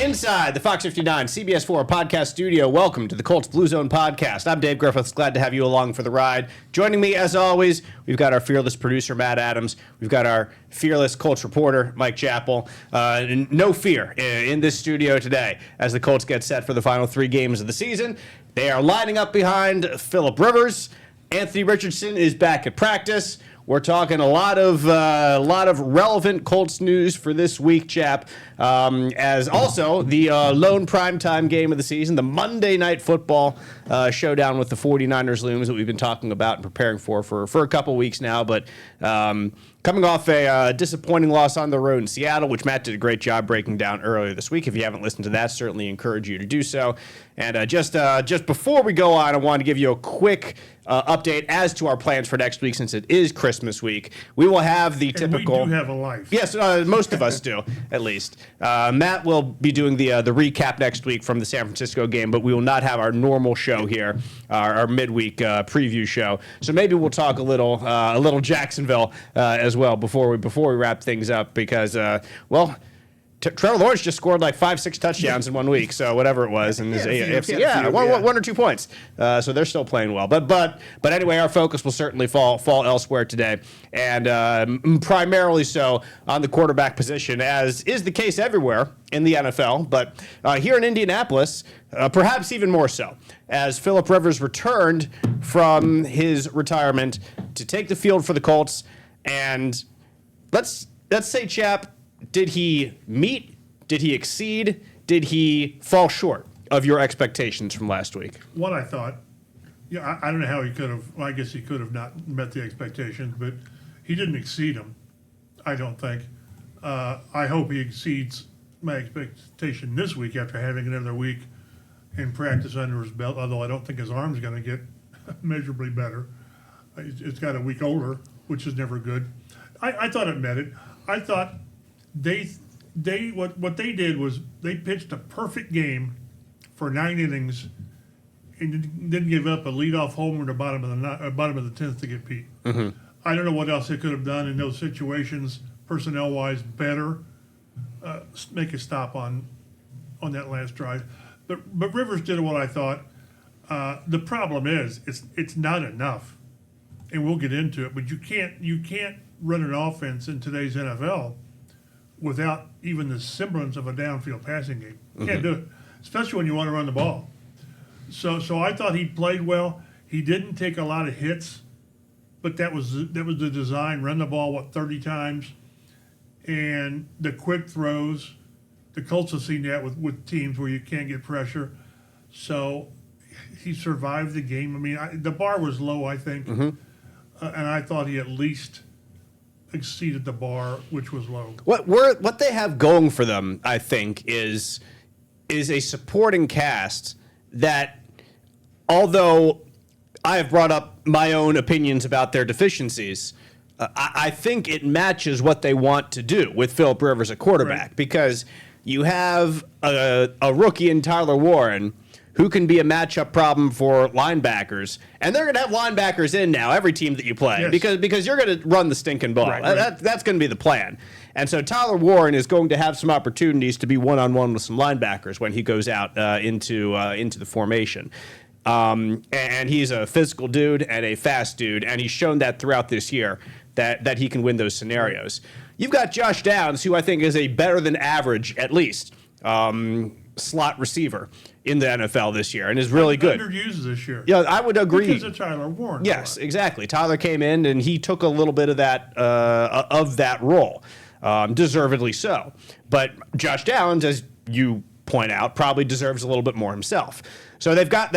Inside the Fox 59 CBS 4 podcast studio, welcome to the Colts Blue Zone Podcast. I'm Dave Griffiths, glad to have you along for the ride. Joining me, as always, we've got our fearless producer, Matt Adams. We've got our fearless Colts reporter, Mike Chappell. No fear in this studio today as the Colts get set for the final 3 games of the season. They are lining up behind Phillip Rivers. Anthony Richardson is back at practice. We're talking a lot of relevant Colts news for this week, Chap. As also the lone primetime game of the season, the Monday Night Football showdown with the 49ers looms that we've been talking about and preparing for a couple weeks now. But coming off a disappointing loss on the road in Seattle, which Matt did a great job breaking down earlier this week. If you haven't listened to that, certainly encourage you to do so. And just before we go on, I wanted to give you a quick update as to our plans for next week, since it is Christmas week. We will have the typical... And we do have a life. Yes, most of us do, at least. Matt will be doing the recap next week from the San Francisco game, but we will not have our normal show here, our midweek preview show. So maybe we'll talk a little Jacksonville as well before we wrap things up, because Trevor Lawrence just scored like 5-6 touchdowns in 1 week, so whatever it was, and one or 2 points. So they're still playing well. But anyway, our focus will certainly fall elsewhere today, and primarily so on the quarterback position, as is the case everywhere in the NFL. But here in Indianapolis, perhaps even more so, as Phillip Rivers returned from his retirement to take the field for the Colts. And let's say, Chap, did he meet? Did he exceed? Did he fall short of your expectations from last week? What I thought, I don't know how he could have. Well, I guess he could have not met the expectations, but he didn't exceed them, I don't think. I hope he exceeds my expectation this week after having another week in practice under his belt, although I don't think his arm's going to get measurably better. It's got a week older, which is never good. I thought it met it. I thought what they did was they pitched a perfect game for 9 innings and didn't give up a leadoff homer in the bottom of the 10th to get beat. Mm-hmm. I don't know what else they could have done in those situations, personnel wise, better. Make a stop on that last drive, but Rivers did what I thought. The problem is it's not enough, and we'll get into it. But you can't run an offense in today's NFL without even the semblance of a downfield passing game. You can't do it, especially when you want to run the ball. So I thought he played well. He didn't take a lot of hits, but that was the design. Run the ball 30 times, and the quick throws. The Colts have seen that with teams where you can't get pressure. So he survived the game. I mean, the bar was low, I think, and I thought he at least exceeded the bar, which was low. What they have going for them, I think, is a supporting cast that, although I have brought up my own opinions about their deficiencies, I think it matches what they want to do with Phillip Rivers at quarterback, right? Because you have a rookie in Tyler Warren who can be a matchup problem for linebackers. And they're going to have linebackers in now, every team that you play, yes, because you're going to run the stinking ball. Right. That's going to be the plan. And so Tyler Warren is going to have some opportunities to be one-on-one with some linebackers when he goes out into the formation. And he's a physical dude and a fast dude, and he's shown that throughout this year that he can win those scenarios. You've got Josh Downs, who I think is a better than average, at least, slot receiver in the NFL this year, and is really good. Underused this year. Yeah, I would agree. Because of Tyler Warren. Yes, exactly. Tyler came in and he took a little bit of that role, deservedly so. But Josh Downs, as you point out, probably deserves a little bit more himself. So they've got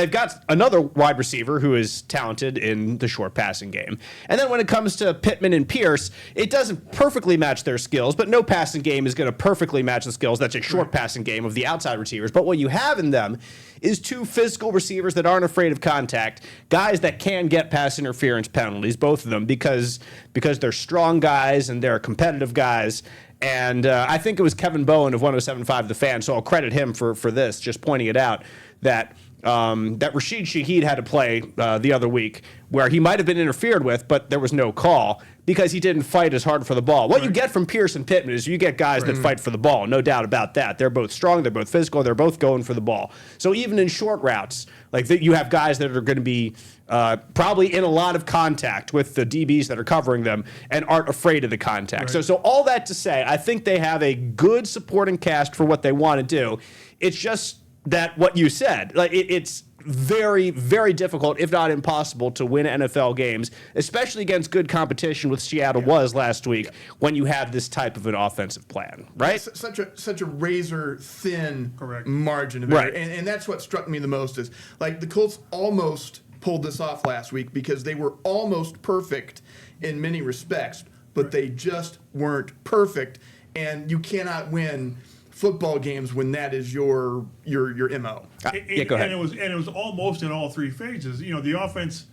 another wide receiver who is talented in the short passing game. And then when it comes to Pittman and Pierce, it doesn't perfectly match their skills, but no passing game is going to perfectly match the skills. That's a short passing game of the outside receivers. But what you have in them is 2 physical receivers that aren't afraid of contact, guys that can get pass interference penalties, both of them, because they're strong guys and they're competitive guys. And I think it was Kevin Bowen of 107.5 The Fan, so I'll credit him for this, just pointing it out, that that Rashid Shaheed had to play the other week, where he might have been interfered with, but there was no call because he didn't fight as hard for the ball. What you get from Pierce and Pittman is you get guys that fight for the ball, no doubt about that. They're both strong, they're both physical, they're both going for the ball. So even in short routes, like you have guys that are going to be probably in a lot of contact with the DBs that are covering them and aren't afraid of the contact. Right. So all that to say, I think they have a good supporting cast for what they want to do. It's just that what you said, like it's very, very difficult, if not impossible, to win NFL games, especially against good competition with Seattle was last week when you have this type of an offensive plan, right? Such a razor thin Correct. margin of error. Right. And that's what struck me the most is like the Colts almost pulled this off last week because they were almost perfect in many respects, but they just weren't perfect. And you cannot win football games when that is your MO. Yeah, go ahead. And it was almost in all three phases. You know, the offense,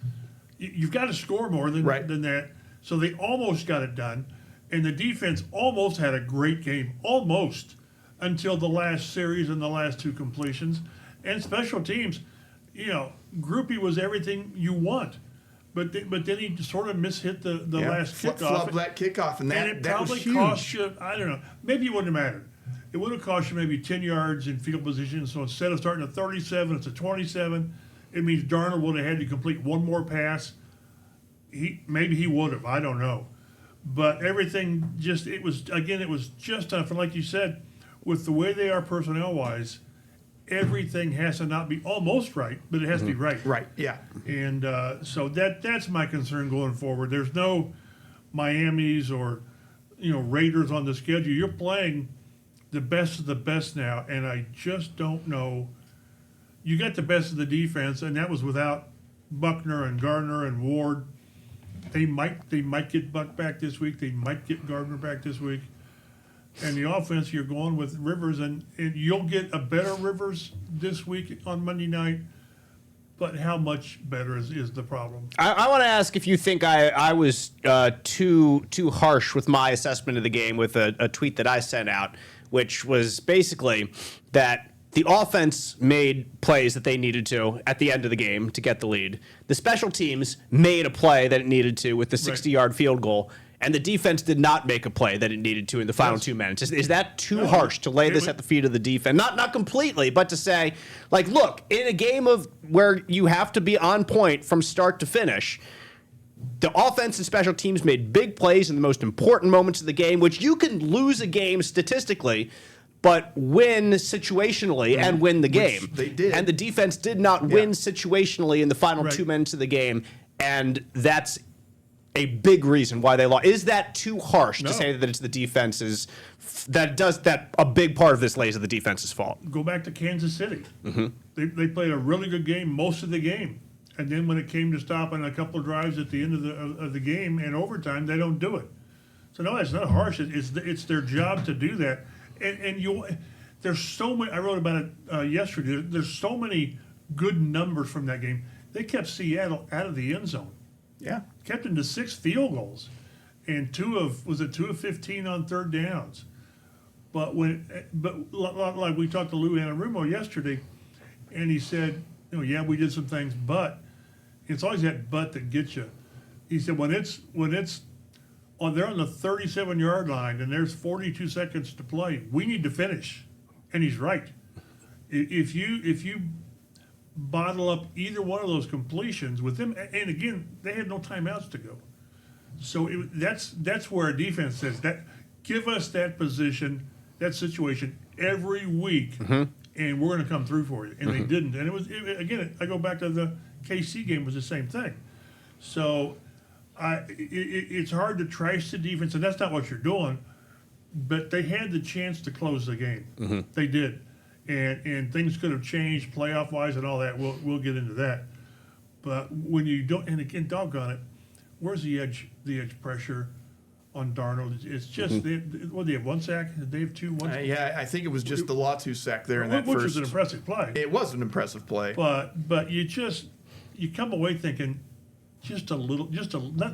you've got to score more than that. So they almost got it done. And the defense almost had a great game, almost, until the last series and the last two completions. And special teams, you know, Groupie was everything you want. But then he sort of mishit the last kickoff. Flubbed that kickoff, and it that probably was huge. cost you, I don't know, maybe it wouldn't have mattered. It would have cost you maybe 10 yards in field position. So instead of starting at 37, it's a 27. It means Darnold would have had to complete one more pass. Maybe he would have. I don't know. But everything it was just tough. And like you said, with the way they are personnel-wise, everything has to not be almost right, but it has to be right. Right, yeah. And so that's my concern going forward. There's no Miamis or, Raiders on the schedule. You're playing the best of the best now, and I just don't know. You got the best of the defense, and that was without Buckner and Gardner and Ward. They might get Buck back this week. They might get Gardner back this week. And the offense, you're going with Rivers, and you'll get a better Rivers this week on Monday night. But how much better is the problem? I want to ask if you think I was too harsh with my assessment of the game with a tweet that I sent out, which was basically that the offense made plays that they needed to at the end of the game to get the lead. The special teams made a play that it needed to with the 60-yard field goal, and the defense did not make a play that it needed to in the final 2 minutes. Is that too harsh to lay this at the feet of the defense? Not completely, but to say, like, look, in a game of where you have to be on point from start to finish, the offense and special teams made big plays in the most important moments of the game, which you can lose a game statistically, but win situationally and win the game. They did. And the defense did not win situationally in the final 2 minutes of the game, and that's a big reason why they lost. Is that too harsh to say that it's the defense's that a big part of this lays at the defense's fault? Go back to Kansas City. Mm-hmm. They played a really good game most of the game. And then when it came to stopping a couple of drives at the end of the game and overtime, they don't do it. So no, it's not harsh. It's their job to do that. And there's so many. I wrote about it yesterday. There's so many good numbers from that game. They kept Seattle out of the end zone. Yeah, kept them to 6 field goals, and 2 of 15 on third downs. But like we talked to Lou Anarumo yesterday, and he said, we did some things, but it's always that but that gets you. He said when they're on the 37-yard line and there's 42 seconds to play, we need to finish, and he's right. If you bottle up either one of those completions with them, and again, they had no timeouts to go. So that's where a defense says that give us that position, that situation every week, and we're going to come through for you. And they didn't. And again, I go back to the KC game, was the same thing. So it's hard to trash the defense, and that's not what you're doing. But they had the chance to close the game. They did. And things could have changed playoff-wise and all that. We'll get into that. But when you don't, and again, doggone it, where's the edge pressure on Darnold? It's just, they have 1 sack? Did they have 2? I think it was just the Latu sack there in that which first. was an impressive play. It was an impressive play. But you come away thinking, just a little,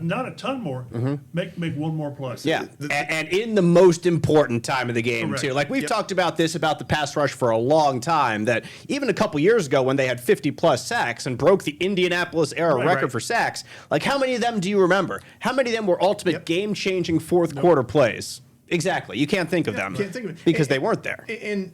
not a ton more. Make one more play. Yeah, and in the most important time of the game, Correct. too. Like, we've talked about this, about the pass rush for a long time, that even a couple years ago when they had 50-plus sacks and broke the Indianapolis-era record for sacks, like, how many of them do you remember? How many of them were ultimate game-changing fourth-quarter plays? Exactly. You can't think of them can't think of it. because they weren't there. And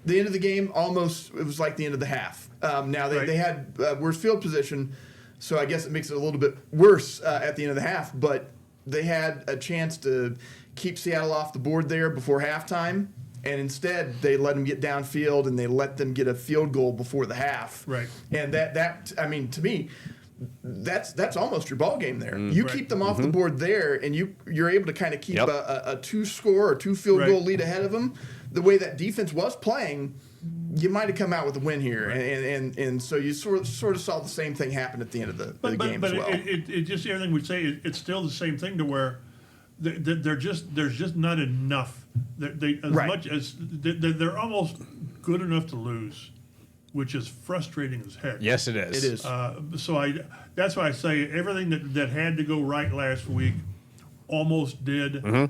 the end of the game, almost, it was like the end of the half. Now, they had worse field position, so I guess it makes it a little bit worse at the end of the half, but they had a chance to keep Seattle off the board there before halftime, and instead they let them get downfield and they let them get a field goal before the half. Right. And that I mean, to me, that's almost your ball game there. You keep them off the board there, and you're able to kind of keep a 2-score or 2 field goal lead ahead of them. The way that defense was playing, you might have come out with a win here, and so you sort of saw the same thing happen at the end of the game as well. But it just everything we say, it's still the same thing to where there's just not enough. Much as they're almost good enough to lose, which is frustrating as heck. Yes, it is. It is. So that's why I say everything that had to go right last week almost did, and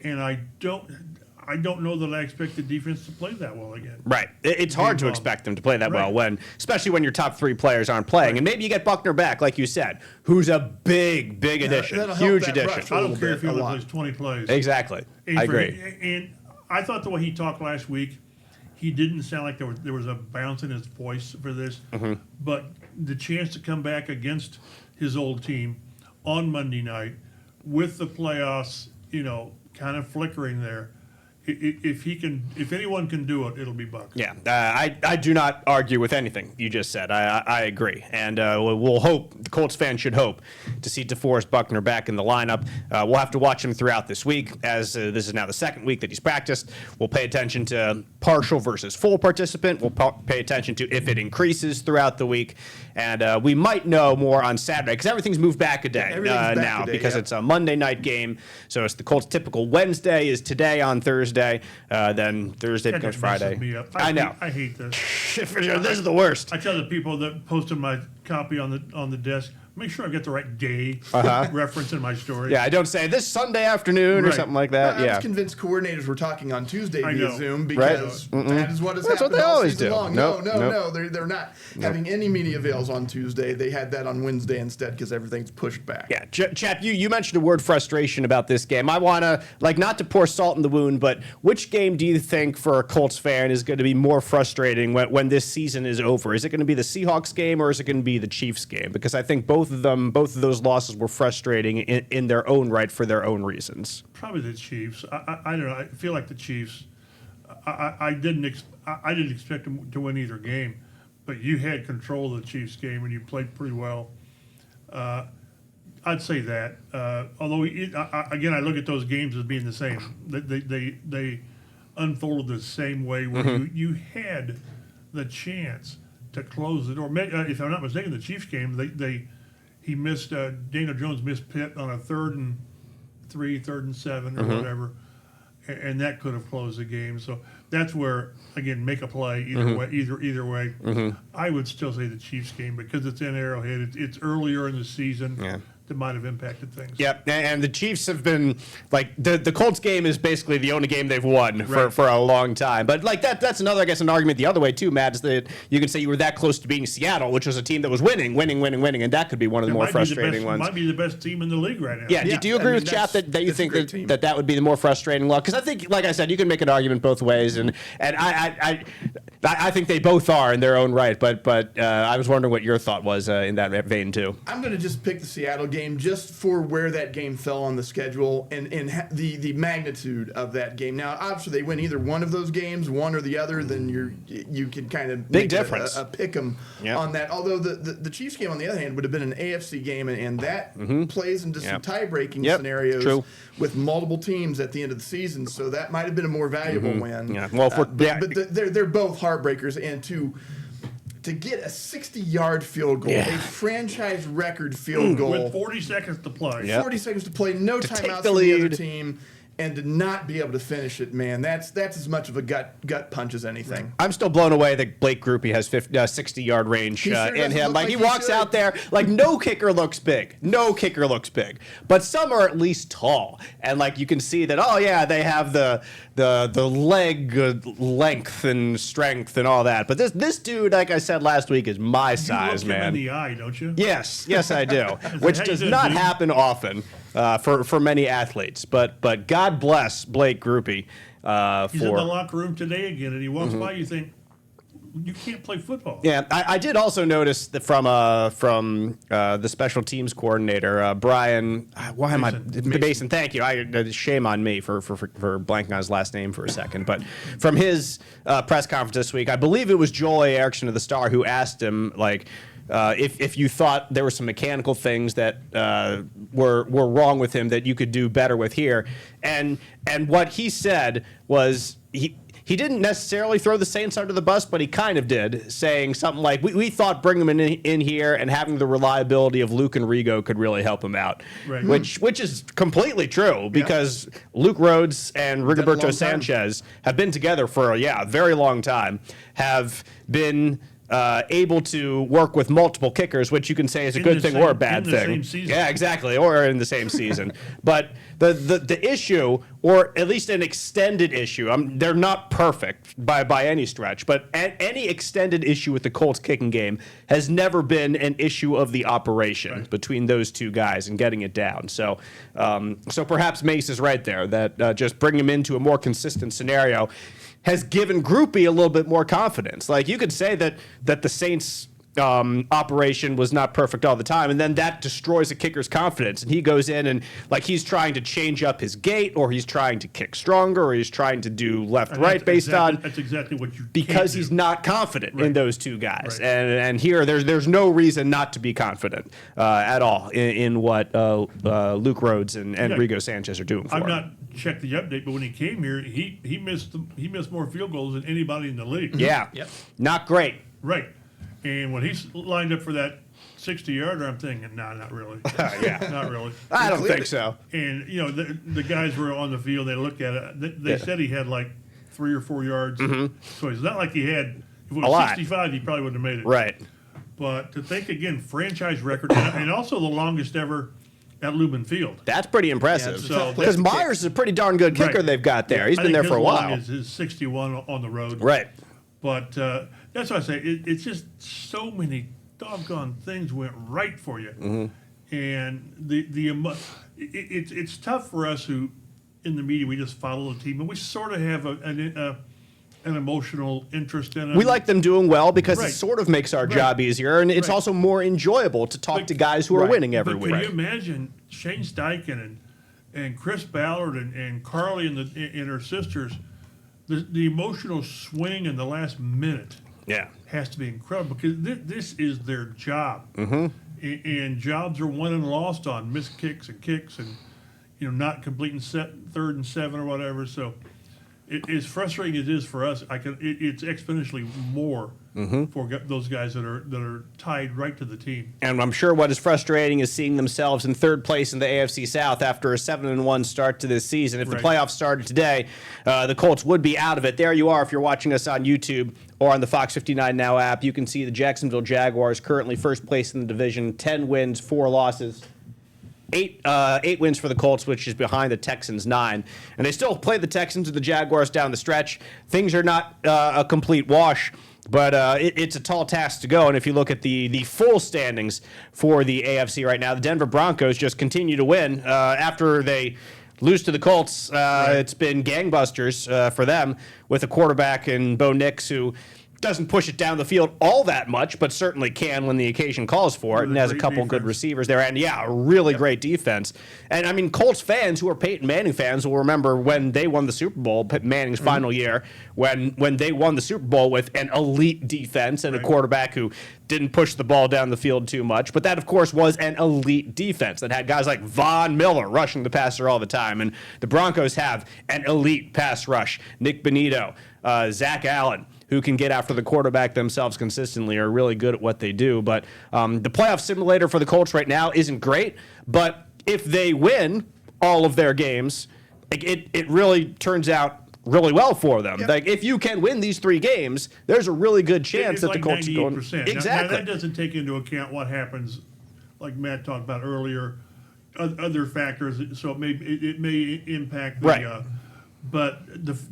I don't know that I expect the defense to play that well again. Right. It's hard to expect them to play that well, especially when your top 3 players aren't playing. And maybe you get Buckner back, like you said, who's a big addition. Huge addition. I don't care if he only plays 20 plays. Exactly. I agree. And I thought the way he talked last week, he didn't sound like there was a bounce in his voice for this. But the chance to come back against his old team on Monday night with the playoffs, kind of flickering there, if anyone can do it, it'll be Buck. Yeah, I do not argue with anything you just said. I agree, and we'll hope, the Colts fans should hope, to see DeForest Buckner back in the lineup. We'll have to watch him throughout this week, as this is now the second week that he's practiced. We'll pay attention to partial versus full participant. We'll pay attention to if it increases throughout the week, and we might know more on Saturday, because everything's moved back a day now, because it's a Monday night game. So it's the Colts' typical Wednesday is today on Thursday. Then Thursday becomes Friday. Me up. I know. I hate this. This is the worst. I tell the people that posted my copy on the desk, make sure I get the right day reference in my story. Yeah, I don't say this Sunday afternoon or something like that. I was convinced coordinators were talking on Tuesday via Zoom, because Right? that is what has That's happened what they all always season do. long. Nope, No, they're not having any media avails on Tuesday. They had that on Wednesday instead because everything's pushed back. Yeah, Chap, you mentioned the word frustration about this game. I want to, not to pour salt in the wound, but which game do you think for a Colts fan is going to be more frustrating when this season is over? Is it going to be the Seahawks game, or is it going to be the Chiefs game? Because I think both of those losses were frustrating in their own right for their own reasons. Probably the Chiefs. I don't know. I feel like the Chiefs. I didn't expect them to win either game, but you had control of the Chiefs game and you played pretty well. I'd say that. Although again, I look at those games as being the same. They unfolded the same way where you had the chance to close the door. If I'm not mistaken, the Chiefs game he missed Daniel Jones missed Pitt on a 3rd and 3, 3rd and 7 or whatever, and that could have closed the game. So that's where, again, make a play either way. I would still say the Chiefs game because it's in Arrowhead. It's earlier in the season. Yeah. That might have impacted things. Yep, and the Chiefs have been, the Colts game is basically the only game they've won for a long time. But, that's another, I guess, an argument the other way, too, Matt, is that you can say you were that close to beating Seattle, which was a team that was winning, and that could be one of the more frustrating ones. Might be the best team in the league right now. Yeah, do you agree with Chap that you think that would be the more frustrating loss? Because I think, like I said, you can make an argument both ways, and I think they both are in their own right, but I was wondering what your thought was in that vein, too. I'm going to just pick the Seattle game just for where that game fell on the schedule and the magnitude of that game. Now, obviously, they win either one of those games, one or the other, then you can kind of big difference a pick 'em on that. Although the Chiefs game, on the other hand, would have been an AFC game, and that plays into some tie-breaking scenarios with multiple teams at the end of the season. So that might have been a more valuable win. Yeah. Well, but they're both heartbreakers, and to get a 60-yard field goal, a franchise record field goal. With 40 seconds to play. 40 seconds to play, no timeouts the for the other lead. team. and to not be able to finish it, man, that's as much of a gut punch as anything. I'm still blown away that Blake Grupe has 60-yard range Sure in him. Like he walks should. out there, like no kicker looks big. No kicker looks big. But some are at least tall. And like you can see that, oh yeah, they have the leg length and strength and all that. But this dude, like I said last week, is my size, you look man. him in the eye, don't you? Yes, I do. Which how you does doing, not dude? happen often for many athletes. But God bless Blake Grupe. He's in the For locker room today again, and he walks by. You think you can't play football? yeah, I did also notice that from the special teams coordinator Brian. Why am Mason? Thank you. Shame on me for blanking on his last name for a second. But from his press conference this week, I believe it was Joel A. Erickson of the Star who asked him like. If you thought there were some mechanical things that were wrong with him that you could do better with here, and what he said was he didn't necessarily throw the Saints under the bus, but he kind of did, saying something like, we thought bringing him in here and having the reliability of Luke and Rigo could really help him out, Right. which is completely true because Luke Rhodes and Rigoberto long time. Sanchez have been together for a very long time, have been able to work with multiple kickers, which you can say is a In good the thing same- or a bad in the thing. same season. Yeah, exactly, or in the same season. But the issue, or at least an extended issue, they're not perfect by any stretch, but any extended issue with the Colts kicking game has never been an issue of the operation between those two guys and getting it down. So perhaps Mace is right there, that just bring him into a more consistent scenario has given Grupe a little bit more confidence. Like you could say that the Saints operation was not perfect all the time, and then that destroys a kicker's confidence, and he goes in and like he's trying to change up his gait, or he's trying to kick stronger, or he's trying to do left And right based on that's exactly what you because can't do. he's not confident in Right. those two guys, Right. and here there's no reason not to be confident at all in what Luke Rhodes and Yeah. Rigo Sanchez are doing for I've him. not checked the update, but when he came here, he missed more field goals than anybody in the league. Yeah, Yep. not great. Right. And when he's lined up for that 60-yarder, I'm thinking, nah, not really. Yeah. Not really. I don't cleared think it. so. And, you know, the guys were on the field. They looked at it. They Yeah. said he had like 3 or 4 yards. So it's not like he had, if it A was lot. 65, he probably wouldn't have made it. Right. But to think, again, franchise record, and also the longest ever at Lubin Field. That's pretty impressive. Yeah, it's a tough place Because to kick. Myers is a pretty darn good kicker Right. they've got there. He's I been think there for a his long while. is 61 on the road. Right. But that's why I say it's just so many doggone things went right for you, and it's tough for us who in the media we just follow the team and we sort of have an emotional interest in it. We like them doing well because Right. it sort of makes our Right. job easier, and it's Right. also more enjoyable to talk But- to guys who are Right. winning every But week. can you imagine Shane Steichen and Chris Ballard and Carly and her sisters? The emotional swing in the last minute Yeah. has to be incredible because this is their job, and jobs are won and lost on missed kicks and not completing third and 7 or whatever. So, as frustrating as it is for us, it's exponentially more for those guys that are tied right to the team. And I'm sure what is frustrating is seeing themselves in third place in the AFC South after a 7-1 start to this season. If the Right. playoffs started today, the Colts would be out of it. There you are if you're watching us on YouTube or on the Fox 59 Now app. You can see the Jacksonville Jaguars currently first place in the division, 10 wins, 4 losses. 8 wins for the Colts, which is behind the Texans 9. And they still play the Texans and the Jaguars down the stretch. Things are not a complete wash, but it's a tall task to go. And if you look at the full standings for the AFC right now, the Denver Broncos just continue to win. After they lose to the Colts, it's been gangbusters for them with a quarterback in Bo Nix who doesn't push it down the field all that much, but certainly can when the occasion calls for it, and Really has a great couple good defense. receivers there, and a really great defense. And I mean, Colts fans who are Peyton Manning fans will remember when they won the Super Bowl, Manning's final year, when they won the Super Bowl with an elite defense and a quarterback who didn't push the ball down the field too much. But that, of course, was an elite defense that had guys like Von Miller rushing the passer all the time. And the Broncos have an elite pass rush. Nick Bonito, Zach Allen, who can get after the quarterback themselves consistently, are really good at what they do. But the playoff simulator for the Colts right now isn't great. But if they win all of their games, it really turns out really well for them. Yep. Like if you can win these 3 games, there's a really good chance It's that like the Colts are going. 98%. Exactly. Now, that doesn't take into account what happens, like Matt talked about earlier, other factors. So it may impact the. Right. But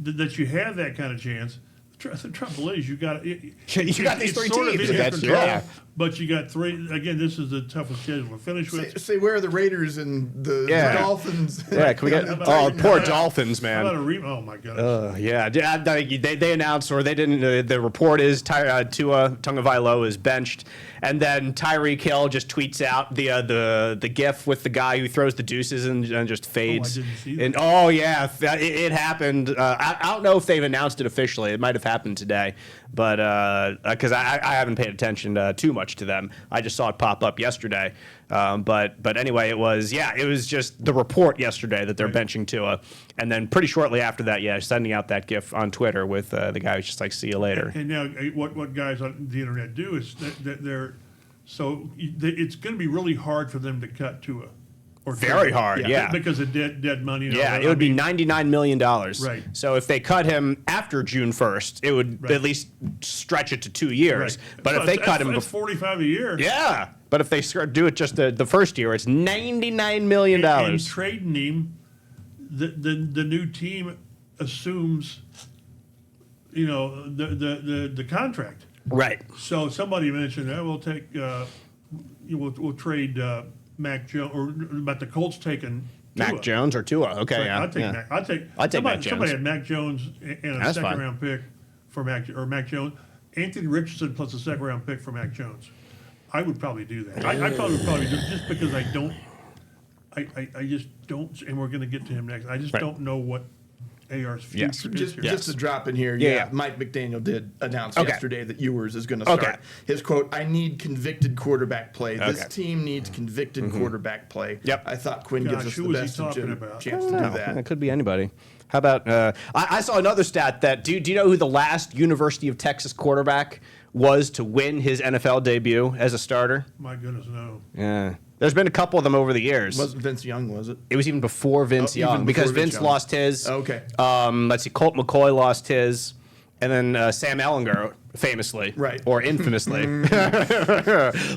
that you have that kind of chance. The trouble is you got You got these 3 sort of teams. in your control, Yeah. But you got 3. Again, this is the toughest schedule to finish with. Say where are the Raiders and the Yeah. Dolphins? Yeah, can we get? about- Oh, poor Dolphins, How about man. oh my goodness. Yeah, they announced, or they didn't. The report is Tua Tagovailoa is benched, and then Tyreek Hill just tweets out the GIF with the guy who throws the deuces and just fades. didn't see that. And yeah, it happened. I don't know if they've announced it officially. It might have happened today, but because I haven't paid attention too much to them. I just saw it pop up yesterday. But anyway, it was just the report yesterday that they're benching Tua, and then pretty shortly after that, sending out that GIF on Twitter with the guy who's just like, "See you later." And now, what guys on the internet do is that it's going to be really hard for them to cut Tua. Or Very hard, yeah. Because of dead money. And all Yeah, that. it would be mean, $99 million. Right. So if they cut him after June 1st, it would Right. at least stretch it to 2 years. right. But if they cut him that's before, $45 a year. yeah. But if they do it just the first year, it's $99 million. And trading him, the new team assumes, the contract. Right. So somebody mentioned that we'll take, we'll trade Mac Jones, or about the Colts taking Mac Tua. take Tua. Okay, Right, yeah. I'll take yeah. Mac. I'd take somebody, Mac Jones. Somebody had Mac Jones and a That's second fine. round pick for Mac Jones. Anthony Richardson plus a second round pick for Mac Jones. I would probably do that. I probably would do it just because I don't. I just don't, and we're going to get to him next. I just Right. don't know what AR's future Yes. is Just, here. just to drop in here, Yeah. Mike McDaniel did announce Okay. yesterday that Ewers is going to start. Okay. His quote, "I need convicted quarterback play. This Okay. team needs convicted quarterback play." Yep. I thought Quinn Gosh, gives us who the was he best talking about? chance to No, do that. it could be anybody. How about I saw another stat that do you know who the last University of Texas quarterback was to win his NFL debut as a starter? My goodness, no. Yeah. There's been a couple of them over the years. Wasn't Vince Young, was it? It was even before Vince Oh, even Young before because Vince Vince Young. lost his. Okay. Let's see, Colt McCoy lost his, and then Sam Ellinger famously, Right. or infamously,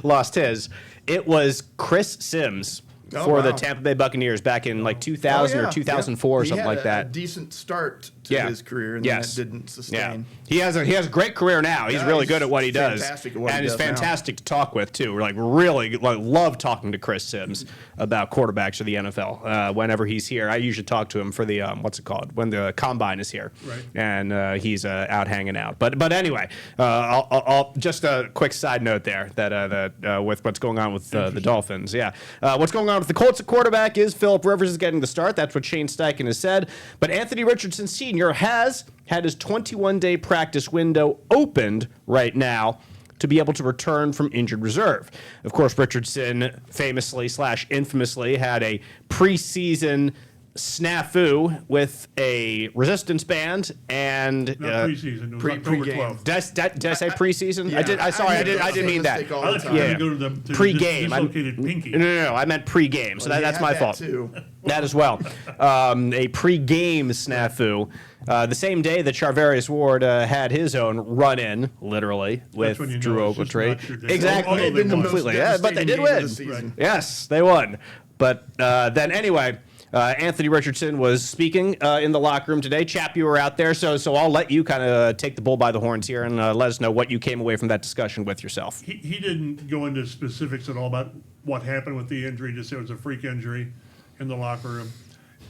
lost his. It was Chris Sims Oh, for the wow. Tampa Bay Buccaneers back in like 2000 Oh, yeah, or 2004 or yeah. something He like had that. A decent start to Yeah. his career, and Yes. then that didn't sustain. Yeah, he has a great career now. He's Yeah, really he's good at what he does, fantastic at what and he he's does now. fantastic to talk with too. We're like really love talking to Chris Sims about quarterbacks of the NFL. Whenever he's here, I usually talk to him for the what's it called when the combine is here, Right. and he's out hanging out. But anyway, I'll just a quick side note there that with what's going on with the Dolphins. Yeah, what's going on with the Colts at quarterback is Phillip Rivers is getting the start. That's what Shane Steichen has said. But Anthony Richardson Sr. has had his 21-day practice window opened right now to be able to return from injured reserve. Of course, Richardson famously/infamously had a preseason snafu with a resistance band and Not preseason. It was October pre-game. 12th. did I say preseason? Yeah. I did. I didn't mean that. All I the thought time. you Yeah. were going to go to the Pre-game. dislocated pinky. No. I meant pre-game. So Well, he that's had my that fault. too. That as well. A pre-game snafu. The same day that Charvarius Ward had his own run-in, literally, with when you know Drew it's just Ogletree. not your day. Exactly. Although they won. Completely. Yeah, but they did Devastating game win. of the season. Yes, they won. But then anyway, Anthony Richardson was speaking in the locker room today. Chap, you were out there, so I'll let you kind of take the bull by the horns here and let us know what you came away from that discussion with yourself. He didn't go into specifics at all about what happened with the injury, just said it was a freak injury in the locker room.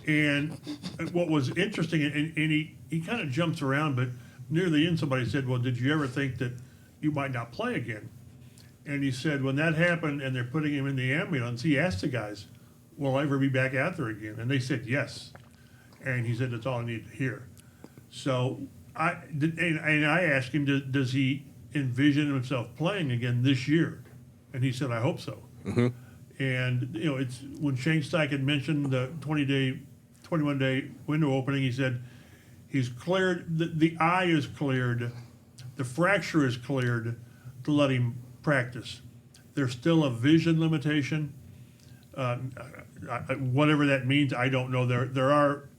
And what was interesting, and he kind of jumps around, but near the end somebody said, well, did you ever think that you might not play again? And he said, when that happened and they're putting him in the ambulance, he asked the guys, will I ever be back out there again? And they said yes. And he said, that's all I need to hear. So I asked him, does he envision himself playing again this year? And he said, I hope so. Mm-hmm. And, it's when Shane Steichen mentioned the 21-day window opening, he said he's cleared, the eye is cleared, the fracture is cleared to let him practice. There's still a vision limitation. Whatever that means, I don't know. There are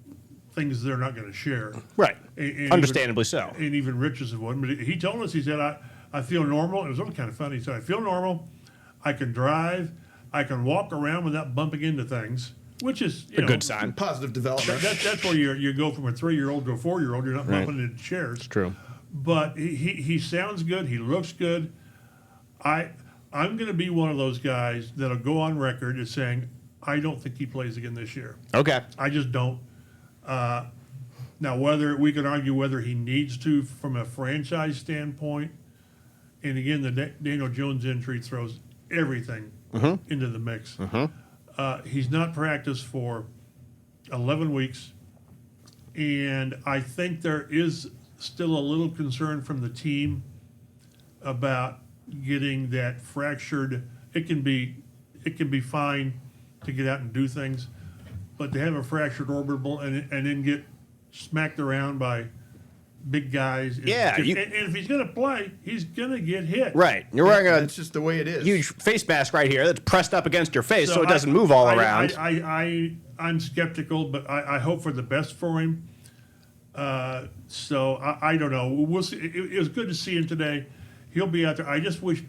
things they're not going to share. Right. And Understandably so. And even Richardson wouldn't. But he told us, he said, I feel normal. It was really kind of funny. He said, I feel normal. I can drive. I can walk around without bumping into things, which is a good sign. Positive development. That's where you go from a 3-year-old to a 4-year-old. You're not bumping into chairs. It's true. But he sounds good. He looks good. I'm going to be one of those guys that'll go on record as saying, I don't think he plays again this year. Okay. I just don't. Now, whether we can argue whether he needs to from a franchise standpoint, and again, the Daniel Jones injury throws everything into the mix. He's not practiced for 11 weeks, and I think there is still a little concern from the team about getting that fractured. It can be fine to get out and do things, but to have a fractured orbital and then get smacked around by big guys. And if he's going to play, he's going to get hit. Right. You're wearing That's just the way it is. huge face mask right here that's pressed up against your face so it doesn't move all around. I'm skeptical, but I hope for the best for him. So I don't know. We'll see. It was good to see him today. He'll be out there. I just wish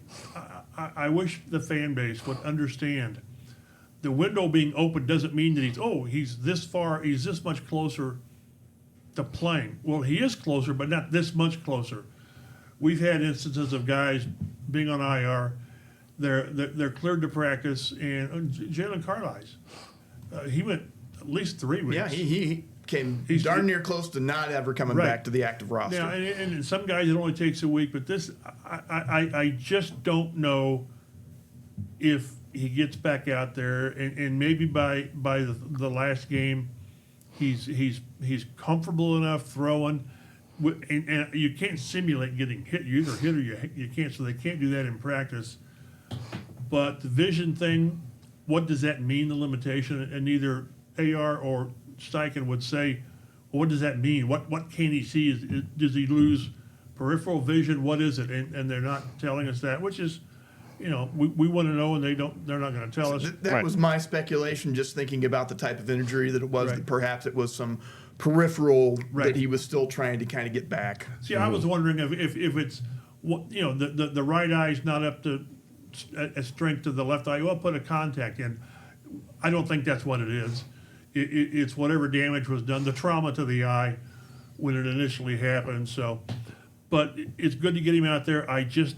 I wish the fan base would understand the window being open doesn't mean that he's this far, he's this much closer to playing. Well, he is closer, but not this much closer. We've had instances of guys being on IR. They're cleared to practice, and Jalen Carlisle, he went at least 3 weeks. Yeah, he came darn near close to not ever coming back to the active roster. Yeah, and some guys it only takes a week, but this I just don't know if he gets back out there, and maybe by the last game, he's comfortable enough throwing, and you can't simulate getting hit. You either hit or you can't, so they can't do that in practice. But the vision thing, what does that mean? The limitation, and neither AR or Steichen would say, well, what does that mean? What can he see? Does he lose peripheral vision? What is it? And they're not telling us that, which is. We want to know, and they're not going to tell us. That was my speculation, just thinking about the type of injury that it was. That perhaps it was some peripheral that he was still trying to kind of get back. See, I was wondering if it's the right eye's not up to a strength to the left eye. Well, put a contact in. I don't think that's what it is. It's whatever damage was done, the trauma to the eye when it initially happened. So, but it's good to get him out there. I just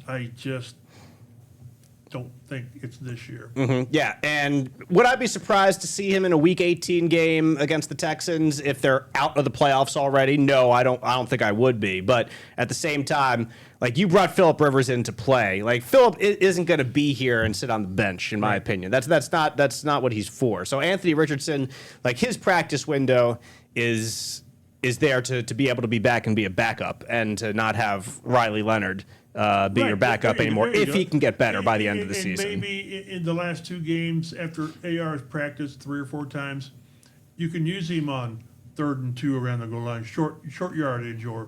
don't think it's this year. Yeah, and would I be surprised to see him in a Week 18 game against the Texans if they're out of the playoffs already? No, I don't think I would be. But at the same time, like, you brought Phillip Rivers into play. Like, Phillip isn't going to be here and sit on the bench, in my opinion. That's not what he's for. So Anthony Richardson, like, his practice window is there to be able to be back and be a backup, and to not have Riley Leonard be your backup anymore if he can get better by the end of the season. Maybe in the last 2 games after AR's practiced 3 or 4 times, you can use him on 3rd and 2 around the goal line, short yardage, or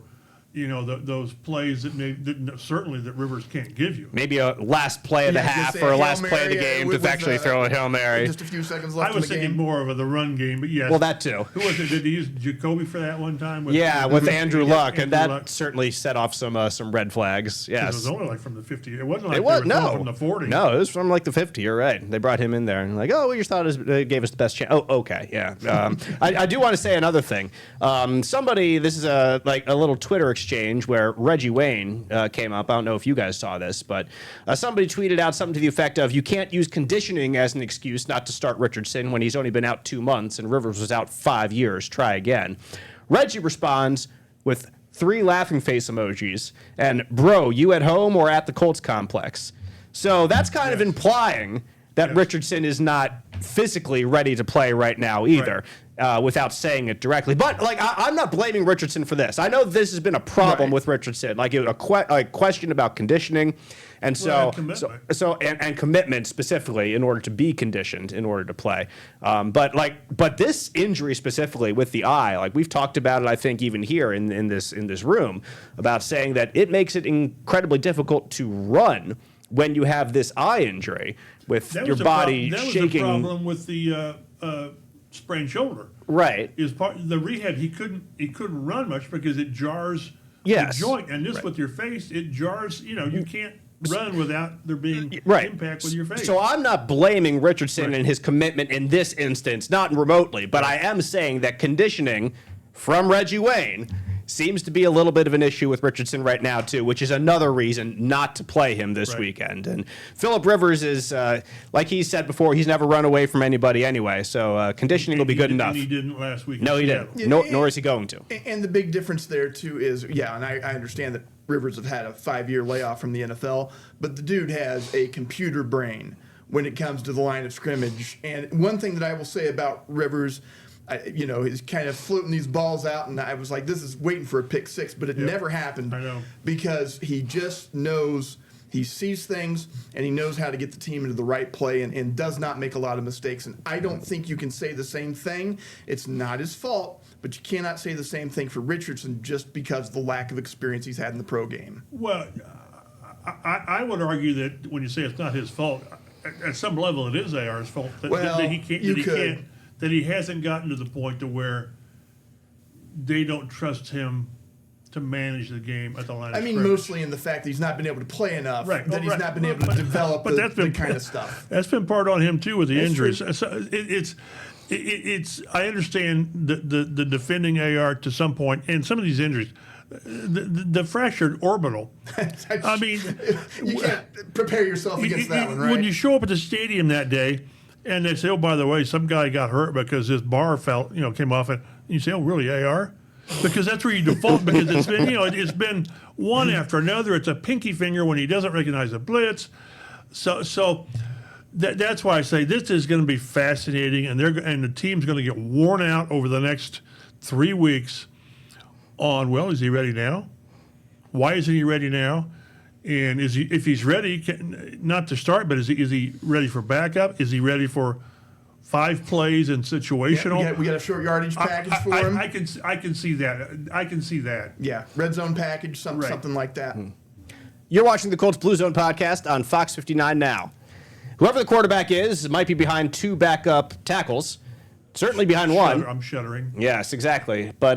those plays that certainly that Rivers can't give you. Maybe a last play of the half or a last play of the game to actually throw a Hail Mary. Just a few seconds left I was in the thinking game. more of the run game, but yes. Well, that too. Who was it? Did he use Jacoby for that one time? With Andrew Luck, and that certainly set off some red flags. Yes. It was only like from the 50. It wasn't like it was from the 40. No, it was from like the 50. You're right. They brought him in there and we just thought it gave us the best chance. Oh, okay, yeah. I do want to say another thing. This is a little Twitter exchange where Reggie Wayne came up. I don't know if you guys saw this, but somebody tweeted out something to the effect of, you can't use conditioning as an excuse not to start Richardson when he's only been out 2 months and Rivers was out 5 years. Try again. Reggie responds with 3 laughing face emojis and, bro, you at home or at the Colts complex? So that's kind of implying that Richardson is not physically ready to play right now either. Without saying it directly. But I'm not blaming Richardson for this. I know this has been a problem with Richardson, a question about conditioning, and and commitment specifically in order to be conditioned in order to play. But this injury specifically with the eye, we've talked about it, I think even here in this room, about saying that it makes it incredibly difficult to run when you have this eye injury with your body shaking. That was a problem with the sprained shoulder. Right. Is part the rehab. He couldn't run much because it jars Yes. the joint, and this Right. with your face, it jars. You can't run without there being Right. impact with your face. So I'm not blaming Richardson Right. and his commitment in this instance, not remotely, but I am saying that conditioning from Reggie Wayne seems to be a little bit of an issue with Richardson right now, too, which is another reason not to play him this Right. weekend. And Phillip Rivers is, like he said before, he's never run away from anybody anyway, so conditioning will be good enough. And he didn't last week. No, in he Seattle. didn't. Nor is he going to. And the big difference there, too, is, and I understand that Rivers have had a 5-year layoff from the NFL, but the dude has a computer brain when it comes to the line of scrimmage. And one thing that I will say about Rivers, he's kind of floating these balls out, and I was like, this is waiting for a pick six, but it never happened. I know. Because he just knows, he sees things, and he knows how to get the team into the right play and does not make a lot of mistakes. And I don't think you can say the same thing. It's not his fault, but you cannot say the same thing for Richardson just because of the lack of experience he's had in the pro game. Well, I would argue that when you say it's not his fault, at some level it is AR's fault. That he hasn't gotten to the point to where they don't trust him to manage the game at the line of scrimmage. Mostly in the fact that he's not been able to play enough, Right. that he's not been able to develop the kind of stuff. That's been part on him too with the That's injuries. true. So it's I understand the defending AR to some point, and some of these injuries, the fractured orbital. I mean, you can't prepare yourself against that one, right? When you show up at the stadium that day, and they say, "Oh, by the way, some guy got hurt because his bar came off," and you say, "Oh, really, AR?" Because that's where you default, because it's been, it's been one after another. It's a pinky finger when he doesn't recognize the blitz. So that's why I say this is going to be fascinating, and the team's going to get worn out over the next 3 weeks on, well, is he ready now? Why isn't he ready now? And if he's ready, not to start, but is he ready for backup? Is he ready for 5 plays and situational? Yeah, we got a short yardage package for him. I can see that. I can see that. Yeah, red zone package, Right. something like that. You're watching the Colts Blue Zone Podcast on Fox 59 now. Whoever the quarterback is might be behind 2 backup tackles, certainly behind one. I'm shuddering. Yes, exactly. But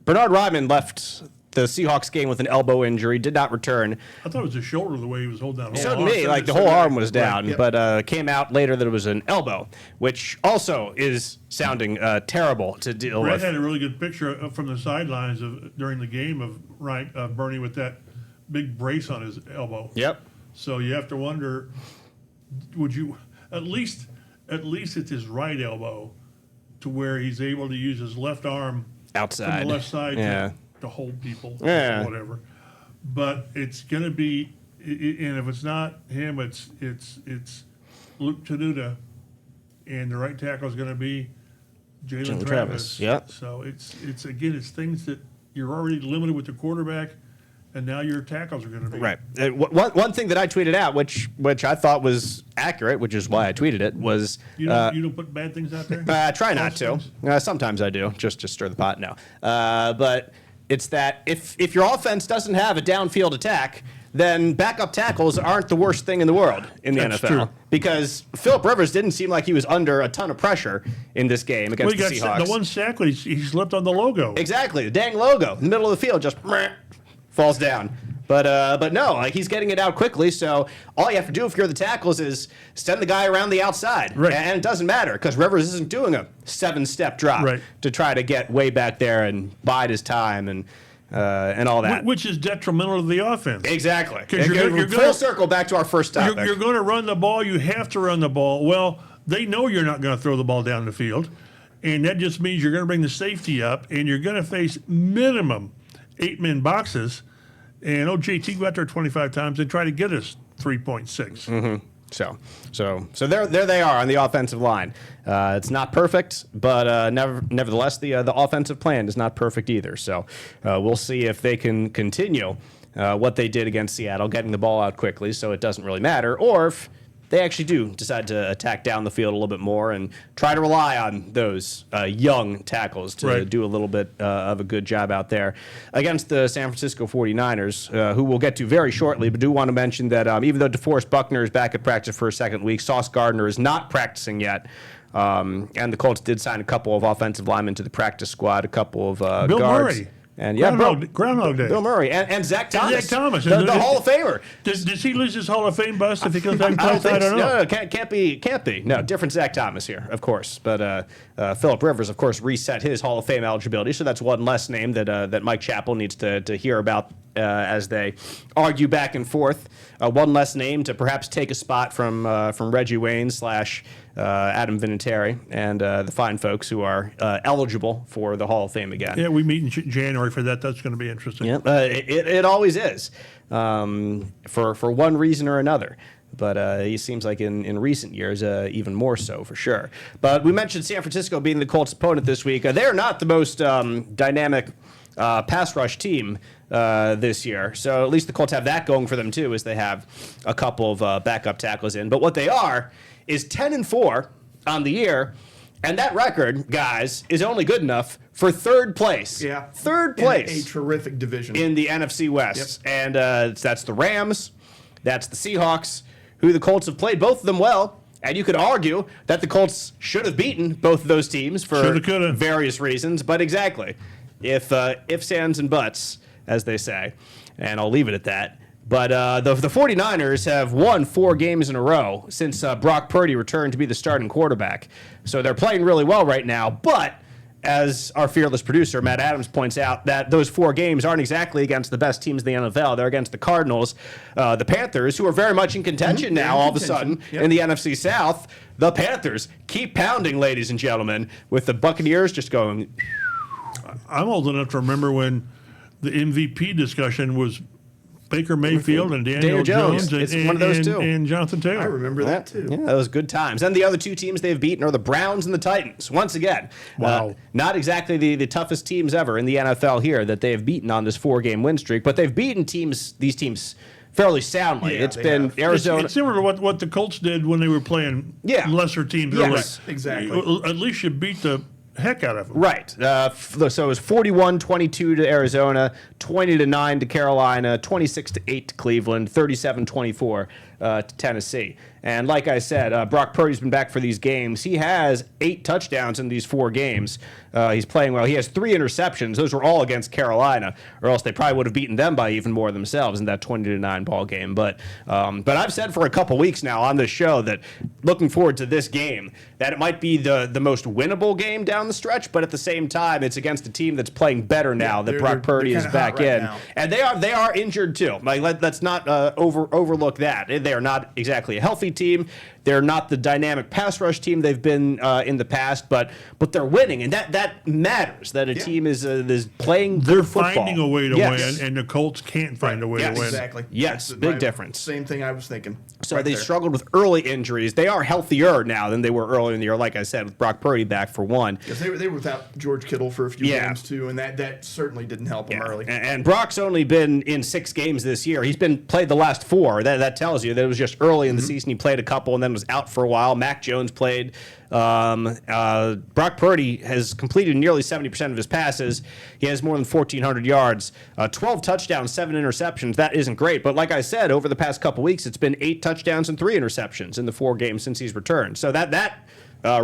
Bernhard Raimann left the Seahawks game with an elbow injury, did not return. I thought it was his shoulder the way he was holding that. So did me, like the whole arm was down, yep. but came out later that it was an elbow, which also is sounding terrible to deal Brett with. had a really good picture from the sidelines during the game of Bernie with that big brace on his elbow. Yep. So you have to wonder, would you at least it's his right elbow to where he's able to use his left arm Outside. from the left side Yeah. to hold people, Yeah. or whatever. But it's going to be, and if it's not him, it's Luke Tenuta, and the right tackle is going to be Jalen Travis. Yep. So it's things that you're already limited with the quarterback, and now your tackles are going to be Right. One thing that I tweeted out, which I thought was accurate, which is why I tweeted it, was You don't put bad things out there. try not to. Sometimes I do, just to stir the pot. No, but it's that if your offense doesn't have a downfield attack, then backup tackles aren't the worst thing in the world in the That's NFL. true. Because Phillip Rivers didn't seem like he was under a ton of pressure in this game against the Seahawks. The one sack when he slipped on the logo. Exactly, the dang logo in the middle of the field just falls down. But no, like he's getting it out quickly. So all you have to do if you're the tackles is send the guy around the outside, Right. and it doesn't matter because Rivers isn't doing a 7-step drop Right. to try to get way back there and bide his time and all that. Which is detrimental to the offense. Exactly. 'Cause you're Full gonna- circle back to our first topic. You're going to run the ball. You have to run the ball. Well, they know you're not going to throw the ball down the field, and that just means you're going to bring the safety up, and you're going to face minimum 8-man boxes. And JT go out there 25 times and try to get us 3.6. Mm-hmm. So there they are on the offensive line. It's not perfect, but nevertheless, the offensive plan is not perfect either. So we'll see if they can continue what they did against Seattle, getting the ball out quickly, so it doesn't really matter, or if they actually do decide to attack down the field a little bit more and try to rely on those young tackles to Right. do a little bit of a good job out there against the San Francisco 49ers, who we'll get to very shortly, but do want to mention that even though DeForest Buckner is back at practice for a second week, Sauce Gardner is not practicing yet And the Colts did sign a couple of offensive linemen to the practice squad, a couple of Bill guards. Murray. And Groundhog Day. Bill Murray and Zach Thomas. And the Hall of Famer. Does he lose his Hall of Fame bust if he comes back and plays? I don't know. No, can't be. No, different Zach Thomas here, of course. But Phillip Rivers, of course, reset his Hall of Fame eligibility, so that's one less name that Mike Chappell needs to hear about as they argue back and forth. One less name to perhaps take a spot from Reggie Wayne / Adam Vinatieri and the fine folks who are eligible for the Hall of Fame again. Yeah, we meet in January for that. That's going to be interesting. Yeah, it always is, for one reason or another. But he seems like in recent years, even more so for sure. But we mentioned San Francisco being the Colts' opponent this week. They're not the most dynamic pass rush team this year. So at least the Colts have that going for them too, as they have a couple of backup tackles in. But what they are is 10-4 on the year, and that record, guys, is only good enough for third place. Yeah. Third place. In a terrific division. In the NFC West. Yep. And that's the Rams, that's the Seahawks, who the Colts have played both of them well. And you could argue that the Colts should have beaten both of those teams for various reasons. But exactly, ifs, ands, and buts, as they say. And I'll leave it at that. But the 49ers have won 4 games in a row since Brock Purdy returned to be the starting quarterback. So they're playing really well right now. But as our fearless producer, Matt Adams, points out, that those 4 games aren't exactly against the best teams in the NFL. They're against the Cardinals, the Panthers, who are very much in contention now all of a sudden in the NFC South. The Panthers keep pounding, ladies and gentlemen, with the Buccaneers just going. I'm old enough to remember when the MVP discussion was Baker Mayfield and Daniel Jones it's one of those two. And Jonathan Taylor. I remember that too. Yeah, those good times. And the other 2 teams they've beaten are the Browns and the Titans. Once again, wow. Not exactly the toughest teams ever in the NFL here that they have beaten on this 4-game win streak, but they've beaten these teams fairly soundly. Yeah, it's been have. Arizona. It's similar to what the Colts did when they were playing lesser teams. Yes, exactly. At least you beat the heck out of them. Right. So it was 41-22 to Arizona, 20-9 to Carolina, 26-8 to Cleveland, 37-24 to Tennessee. And like I said, Brock Purdy's been back for these games. He has 8 touchdowns in these 4 games. He's playing well. He has 3 interceptions. Those were all against Carolina, or else they probably would have beaten them by even more themselves in that 20-9 ball game. But I've said for a couple weeks now on this show that looking forward to this game, that it might be the most winnable game down the stretch, but at the same time, it's against a team that's playing better now that Brock Purdy is back in. Now. And they are injured too. Like let's not overlook that. They are not exactly a healthy team. They're not the dynamic pass rush team they've been in the past, but they're winning, and that matters. That a team is playing good football. They're finding a way to win, and the Colts can't find a way to win. Exactly. Yes, big difference. Same thing I was thinking. So they struggled with early injuries. They are healthier now than they were earlier in the year, like I said, with Brock Purdy back for one. Because they were without George Kittle for a few games too, and that certainly didn't help them early. And Brock's only been in 6 games this year. He's played the last 4. That tells you that it was just early in the season. He played a couple and then was out for a while. Mac Jones played. Brock Purdy has completed nearly 70% of his passes. He has more than 1,400 yards, 12 touchdowns, 7 interceptions. That isn't great, but like I said, over the past couple weeks, it's been 8 touchdowns and 3 interceptions in the 4 games since he's returned. So that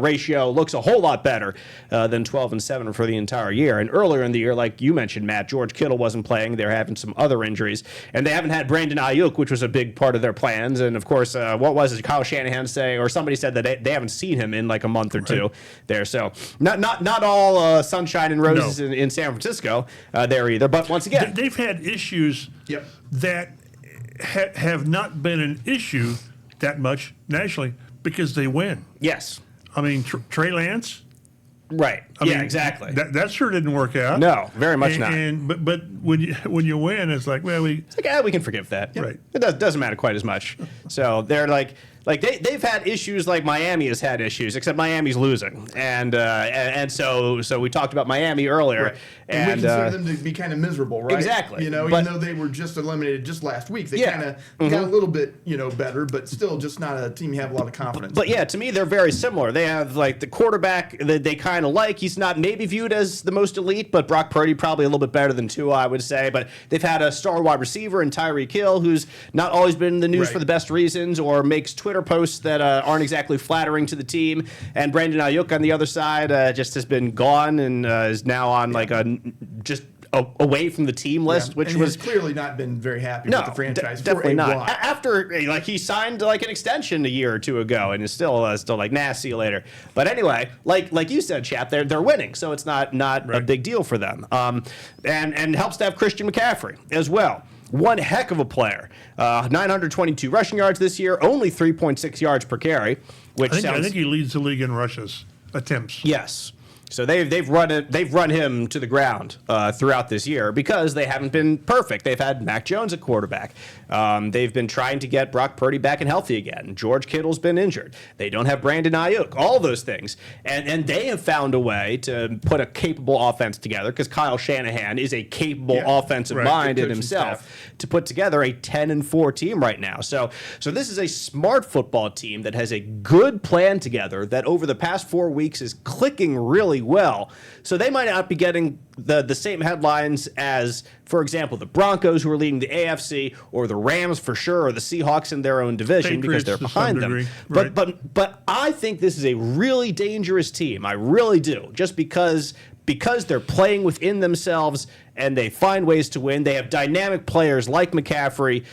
ratio looks a whole lot better than 12-7 for the entire year. And earlier in the year, like you mentioned, Matt, George Kittle wasn't playing. They're having some other injuries. And they haven't had Brandon Ayuk, which was a big part of their plans. And, of course, what was it? Kyle Shanahan say, or somebody said that they haven't seen him in like a month or two there. So not all sunshine and roses in San Francisco there either. But once again, they've had issues that have not been an issue that much nationally because they win. Yes. I mean, Trey Lance. Right. I mean, exactly. That sure didn't work out. No, very much not. But when you win, it's like, well, we can forgive that. Right. It doesn't matter quite as much. So they're like they've had issues like Miami has had issues, except Miami's losing, and so we talked about Miami earlier, right. And we consider them to be kind of miserable, right? Exactly. You know, even though they were just eliminated just last week, they kind of got a little bit better, but still just not a team you have a lot of confidence. But yeah, to me they're very similar. They have like the quarterback that they kind of like. He's not maybe viewed as the most elite, but Brock Purdy probably a little bit better than Tua, I would say. But they've had a star wide receiver in Tyreek Hill, who's not always been in the news for the best reasons, or makes Twitter Twitter posts that aren't exactly flattering to the team. And Brandon Ayuk on the other side just has been gone and is now on like away from the team list, which and was has clearly not been very happy with the franchise. Definitely for not. while. After he signed like an extension a year or two ago, and is still like, nah, see you later. But anyway, like you said, Chap, they're winning, so it's not a big deal for them. And helps to have Christian McCaffrey as well. One heck of a player. 922 rushing yards this year, only 3.6 yards per carry, which I think he leads the league in rushes attempts. Yes. So they've run him to the ground throughout this year because they haven't been perfect. They've had Mac Jones at quarterback. They've been trying to get Brock Purdy back and healthy again. George Kittle's been injured. They don't have Brandon Ayuk. All those things, and they have found a way to put a capable offense together because Kyle Shanahan is a capable offensive mind in himself to put together a 10-4 team right now. So this is a smart football team that has a good plan together that over the past 4 weeks is clicking really well. So they might not be getting the same headlines as, for example, the Broncos, who are leading the AFC, or the Rams for sure, or the Seahawks in their own division because they're behind them. Right. But I think this is a really dangerous team. I really do. Just because they're playing within themselves and they find ways to win. They have dynamic players like McCaffrey.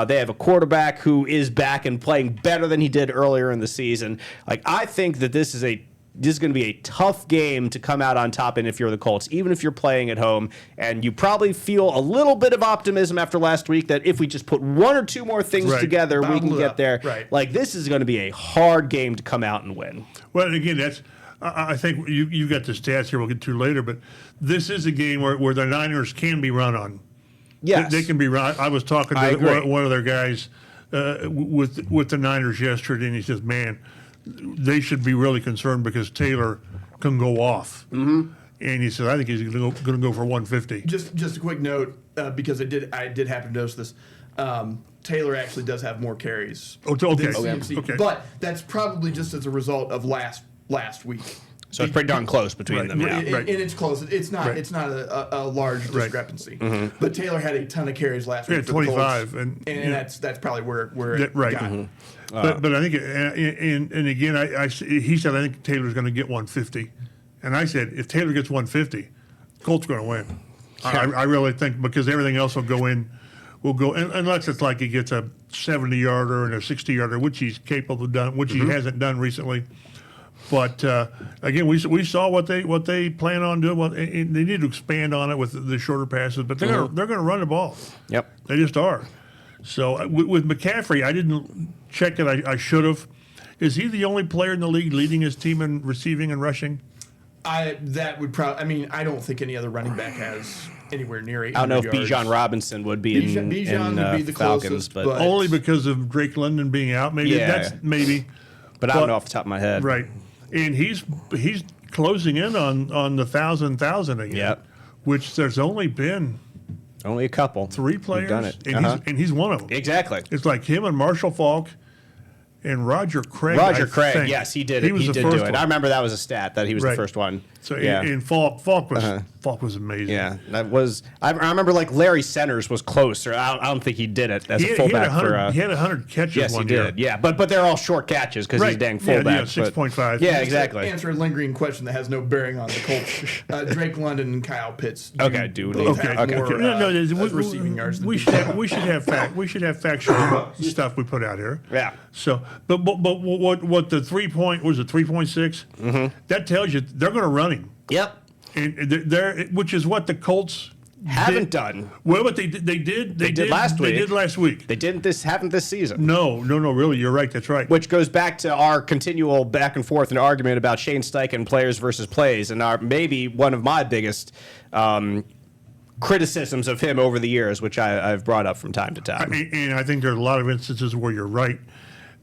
They have a quarterback who is back and playing better than he did earlier in the season. Like, I think that this is going to be a tough game to come out on top in if you're the Colts, even if you're playing at home. And you probably feel a little bit of optimism after last week that if we just put one or two more things together, we can get there. Right. Like, this is going to be a hard game to come out and win. Well, again, I think you got the stats here we'll get to later, but this is a game where the Niners can be run on. Yes. They can be run. I was talking to one of their guys with the Niners yesterday, and he says, man, they should be really concerned because Taylor can go off. Mm-hmm. And he said, I think he's going to go for 150. Just a quick note, because I did happen to notice this. Taylor actually does have more carries than CMC, Okay. but that's probably just as a result of last week. So it's pretty darn close between them. Yeah. And it's close. It's not a large discrepancy. Mm-hmm. But Taylor had a ton of carries last week. Yeah, 25, and that's probably where it got. Mm-hmm. But I think, and again, he said I think Taylor's going to get 150, and I said if Taylor gets 150, Colts are going to win. I really think because everything else will go unless it's like he gets a 70-yarder and a 60-yarder, which he's capable of doing, which he hasn't done recently. But again, we saw what they plan on doing. Well, they need to expand on it with the shorter passes, but they're going to run the ball. Yep, they just are. So with McCaffrey, I didn't check it. I should have. Is he the only player in the league leading his team in receiving and rushing? That would probably. I mean, I don't think any other running back has anywhere near 800 I don't know if yards. Bijan Robinson would be Bijan would be the Falcons, closest, but only because of Drake London being out. Maybe maybe. But I don't know off the top of my head. Right, and he's closing in on the 1,000 again. Yep. Which there's only been only a couple. 3 players done it. and he's one of them. Exactly. It's like him and Marshall Faulk and Roger Craig. Yes, he did it. He did do it. I remember that was a stat that he was the first one. So and Faulk was amazing. Yeah, that was. I remember like Larry Centers was close, or I don't think he did it as a fullback. He had 100 catches. Yes, one he year. did. Yeah, but they're all short catches because he's a dang fullback. 6.5. Yeah, exactly. To answer a lingering question that has no bearing on the Colts. Drake London and Kyle Pitts. Okay. Receiving yards. We should have factual stuff we put out here. Yeah. So, but what the 3-point was it 3.6? Mm-hmm. That tells you they're going to run him. Yep. And they're which is what the Colts haven't done. Well, but they did last week. They did last week. They haven't this season. No, really, you're right. That's right. Which goes back to our continual back and forth and argument about Shane Steichen players versus plays, and maybe one of my biggest criticisms of him over the years, which I've brought up from time to time. And I think there are a lot of instances where you're right.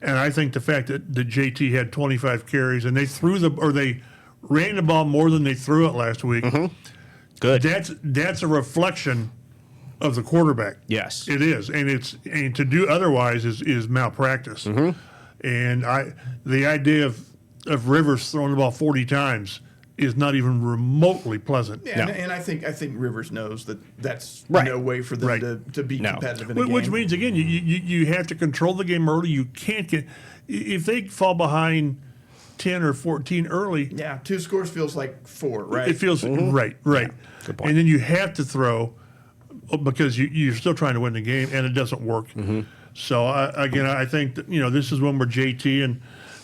And I think the fact that JT had 25 carries and they ran the ball more than they threw it last week. Mm-hmm. Good. That's a reflection of the quarterback. Yes, it is, and to do otherwise is malpractice. Mm-hmm. And the idea of Rivers throwing the ball 40 times is not even remotely pleasant. Yeah, No. and I think Rivers knows that's Right. no way for them Right. to be No. competitive in a game. Which means, again, you have to control the game early. You can't get – if they fall behind 10 or 14 early, yeah, 2 scores feels like 4, right? it feels right. Good point. And then you have to throw because you're still trying to win the game, and it doesn't work. So, I think that, this is one where JT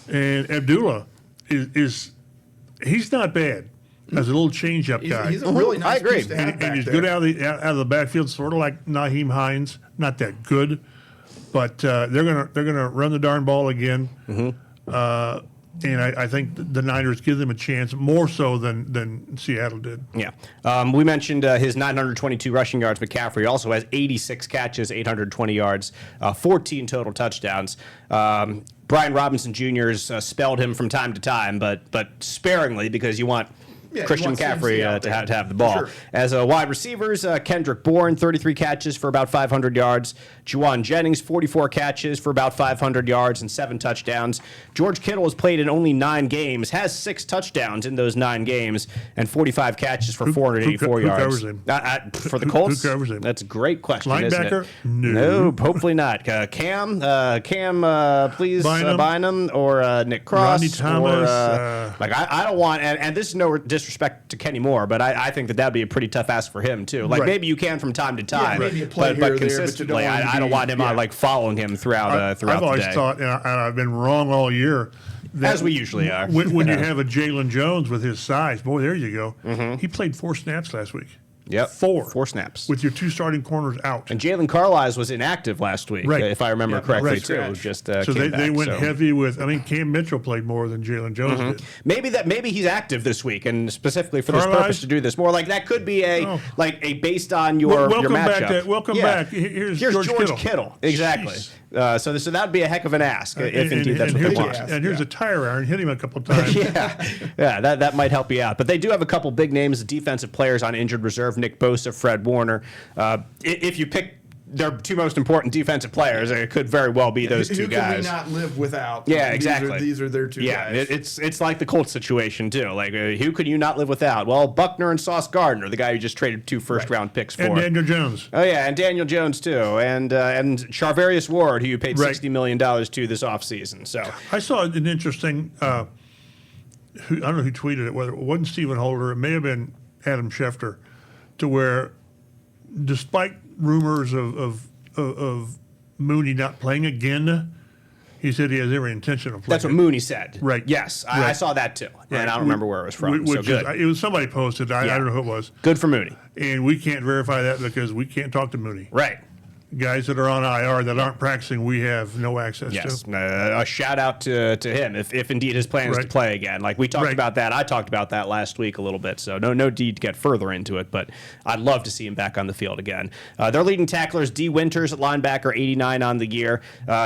and Abdullah is he's not bad as a little change-up guy. He's a really I nice agree. piece to have and back he's there. good out of the backfield, sort of like Naheem Hines. Not that good, but they're gonna run the darn ball again. And I think the Niners give them a chance more so than Seattle did. Yeah. We mentioned his 922 rushing yards. McCaffrey also has 86 catches, 820 yards, 14 total touchdowns. Brian Robinson Jr. has spelled him from time to time, but sparingly because you want Christian McCaffrey to have the ball. Sure. As wide receivers, Kendrick Bourne, 33 catches for about 500 yards. Juwan Jennings, 44 catches for about 500 yards and 7 touchdowns. George Kittle has played in only 9 games, has 6 touchdowns in those 9 games, and 45 catches for 484 who yards. covers him? For the Colts? Who covers him? That's a great question, isn't Linebacker? it? No. Nope, hopefully not. Cam, please, Bynum. Bynum or Nick Cross. Rodney Thomas, I don't want, and this is no disrespect to Kenny Moore, but I think that would be a pretty tough ask for him, too. Like, Right. maybe you can from time to time, maybe a play but here or there, but you consistently, don't want him to I don't be- want him on, like, following him throughout I've the always day. thought, and I've been wrong all year, that As we usually are. When you have a Jalen Jones with his size, boy, there you go. He played 4 snaps last week. Yep. 4 snaps. With your 2 starting corners out. And Jalen Carlisle was inactive last week, Right. if I remember Yeah, correctly, right. too. Scratch. Just So came they back, went so. heavy with. Cam Mitchell played more than Jalen Jones did. Maybe he's active this week, and specifically for this Carlisle? purpose to do this more. Like that could be a based on your Welcome matchup. back. Welcome Yeah. back. Here's George Kittle. Kittle. Exactly. Jeez. So that would be a heck of an ask if indeed that's what here's they a- want. And here's a tire iron. Hit him a couple times. Yeah, that might help you out. But they do have a couple big names of defensive players on injured reserve: Nick Bosa, Fred Warner. If you pick their 2 most important defensive players, it could very well be those 2 Who guys. can we not live without? Yeah, These exactly. These are their 2 guys. it's like the Colts situation too. Like, who could you not live without? Well, Buckner and Sauce Gardner, the guy who just traded 2 first-round picks for. And Daniel Jones. Oh yeah, and Daniel Jones too, and Charvarius Ward, who you paid Right. $60 million to this offseason. So I saw an interesting. I don't know who tweeted it. Whether it wasn't Stephen Holder, it may have been Adam Schefter, to where, despite rumors of Mooney not playing again, he said he has every intention of playing. that's what Mooney said. Right. Yes, I Right. saw that too, and Right. I don't remember where it was from. So Which good. it was somebody posted. I don't know who it was. Good for Mooney. And we can't verify that because we can't talk to Mooney. Right. Guys that are on IR that aren't practicing, we have no access Yes, to. a shout out to him if indeed his plan is to Right. play again. Like we talked Right. about that, I talked about that last week a little bit. So no need to get further into it, but I'd love to see him back on the field again. Their leading tacklers, D. Winters at linebacker, 89 on the year.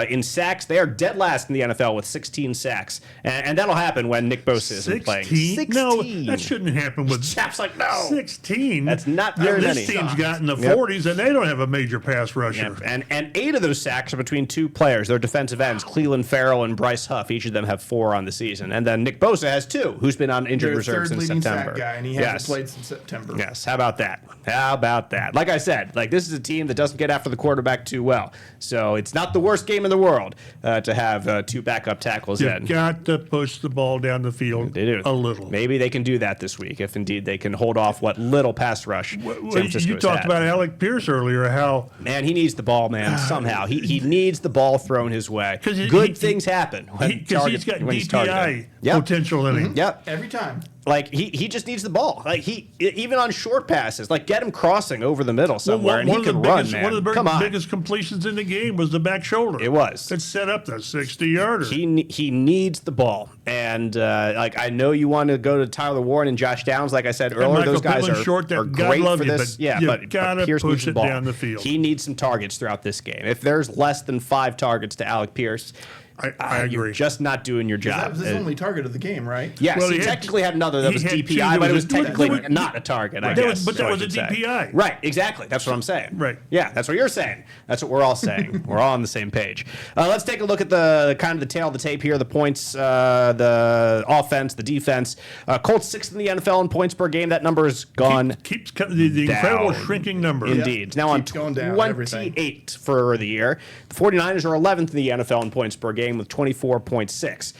In sacks, they are dead last in the NFL with 16 sacks, and that'll happen when Nick Bosa isn't playing. 16? No, that shouldn't happen with Chap's like, no. 16. That's not very this many. team's got in the Yep. 40s, and they don't have a major pass rusher. Yep. And 8 of those sacks are between 2 players. They're defensive ends, Cleveland Farrell and Bryce Huff. Each of them have 4 on the season. And then Nick Bosa has 2, who's been on injured Their reserve third since leading September. sack guy, and he hasn't played since September. Yes, how about that? How about that? Like I said, like this is a team that doesn't get after the quarterback too well. So it's not the worst game in the world to have 2 backup tackles You've in. got to push the ball down the field They do. a little. Maybe they can do that this week if indeed they can hold off what little pass rush San Francisco You talked had. about Alec Pierce earlier, how Man, he needs the ball, man. Somehow he needs the ball thrown his way. 'Cause Good things happen when he's got when DPI targeted. Yep. potential in him. Yep. Every time. Like he just needs the ball. Like even on short passes, like get him crossing over the middle somewhere, and he can run, man. One of the Come on. biggest completions in the game was the back shoulder. It was. It set up the 60-yarder. He needs the ball, and like I know you want to go to Tyler Warren and Josh Downs. Like I said earlier, Michael those guys Pittman are, short, that are God great love for you, this. but Yeah, you but gotta Pierce needs push the it ball down the field. He needs some targets throughout this game. If there's less than 5 targets to Alec Pierce, I agree. You're just not doing your job. That was his only target of the game, right? Yes, Well, he he had- technically had another that he was had two DPI, that but it was was a- technically there was- not a target, I That guess. was- but so that I was a should say. DPI. Right, exactly. That's what I'm saying. Right. Yeah, that's what you're saying. That's what we're all saying. We're all on the same page. Let's take a look at the kind of the tail of the tape here, the points, the offense, the defense. Colts 6th in the NFL in points per game. That number is gone. Keeps the incredible down. shrinking number. Indeed. Now on Keeps going down, 28 for the year. The 49ers are 11th in the NFL in points per game with 24.6.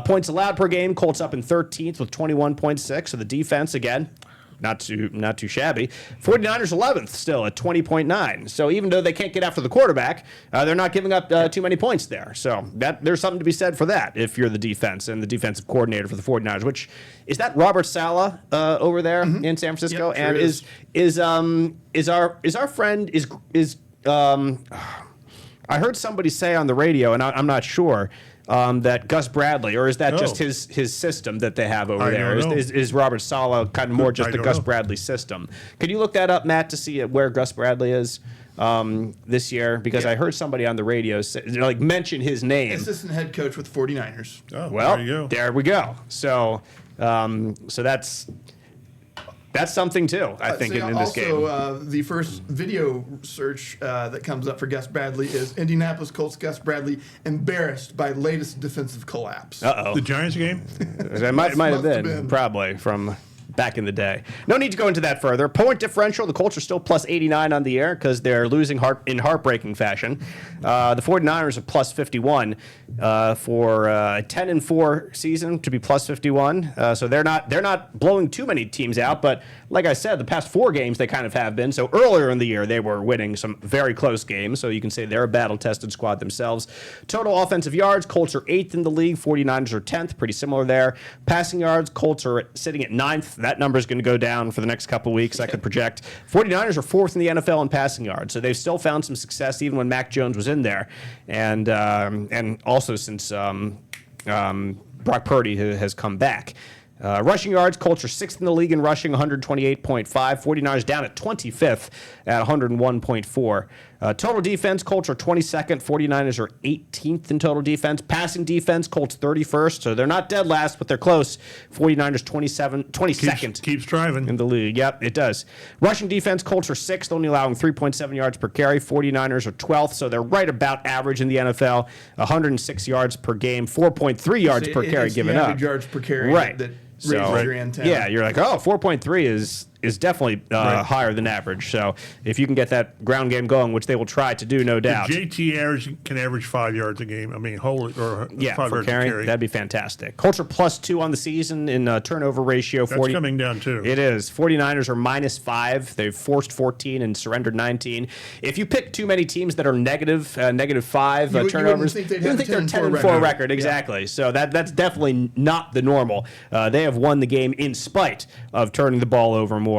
Points allowed per game, Colts up in 13th with 21.6. So the defense, again, not too shabby. 49ers 11th still at 20.9. So even though they can't get after the quarterback, they're not giving up too many points there. So there's something to be said for that if you're the defense and the defensive coordinator for the 49ers, which is that Robert Saleh over there in San Francisco. Yep, sure and is our friend I heard somebody say on the radio, and I'm not sure, that Gus Bradley, or is that just his system that they have over I there? don't know. Is Robert Saleh kind of more just I the don't Gus know. Bradley system? Could you look that up, Matt, to see where Gus Bradley is this year? Because Yeah. I heard somebody on the radio mention his name. Assistant head coach with 49ers. Oh, Well, there you go. there we go. So that's something too, I think, in this game. Also, the first video search that comes up for Gus Bradley is Indianapolis Colts Gus Bradley embarrassed by latest defensive collapse. Uh-oh. The Giants game? It might have Must have been, been. probably, from back in the day. No need to go into that further. Point differential, the Colts are still plus 89 on the year because they're losing in heartbreaking fashion. The 49ers are plus 51 for a 10-4 season to be plus 51. So they're not blowing too many teams out, but like I said, the past 4 games they kind of have been. So earlier in the year, they were winning some very close games. So you can say they're a battle-tested squad themselves. Total offensive yards, Colts are 8th in the league. 49ers are 10th, pretty similar there. Passing yards, Colts are sitting at 9th. That number is going to go down for the next couple of weeks, I could project. 49ers are 4th in the NFL in passing yards. So they've still found some success even when Mac Jones was in there. And also since Brock Purdy has come back. Rushing yards, Colts are 6th in the league in rushing, 128.5. 49ers down at 25th at 101.4. Total defense, Colts are 22nd. 49ers are 18th in total defense. Passing defense, Colts 31st. So they're not dead last, but they're close. 49ers 22nd. Keeps driving. In the league. Yep, it does. Rushing defense, Colts are 6th, only allowing 3.7 yards per carry. 49ers are 12th, so they're right about average in the NFL. 106 yards per game, 4.3 yards per carry It's given the up. average yards per carry Right. that So, raises your antenna. yeah, you're like, 4.3 is definitely higher than average. So if you can get that ground game going, which they will try to do, no doubt. JT can average 5 yards a game. I mean, Yeah, 5 for yards carry, a carry. that'd be fantastic. Colts are plus 2 on the season in turnover ratio. That's coming down too. It is. 49ers are minus 5. They've forced 14 and surrendered 19. If you pick too many teams that are negative 5 You turnovers, wouldn't think they'd you have think a they're 10-4 10-4 record. record. Exactly. So that's definitely not the normal. They have won the game in spite of turning the ball over more.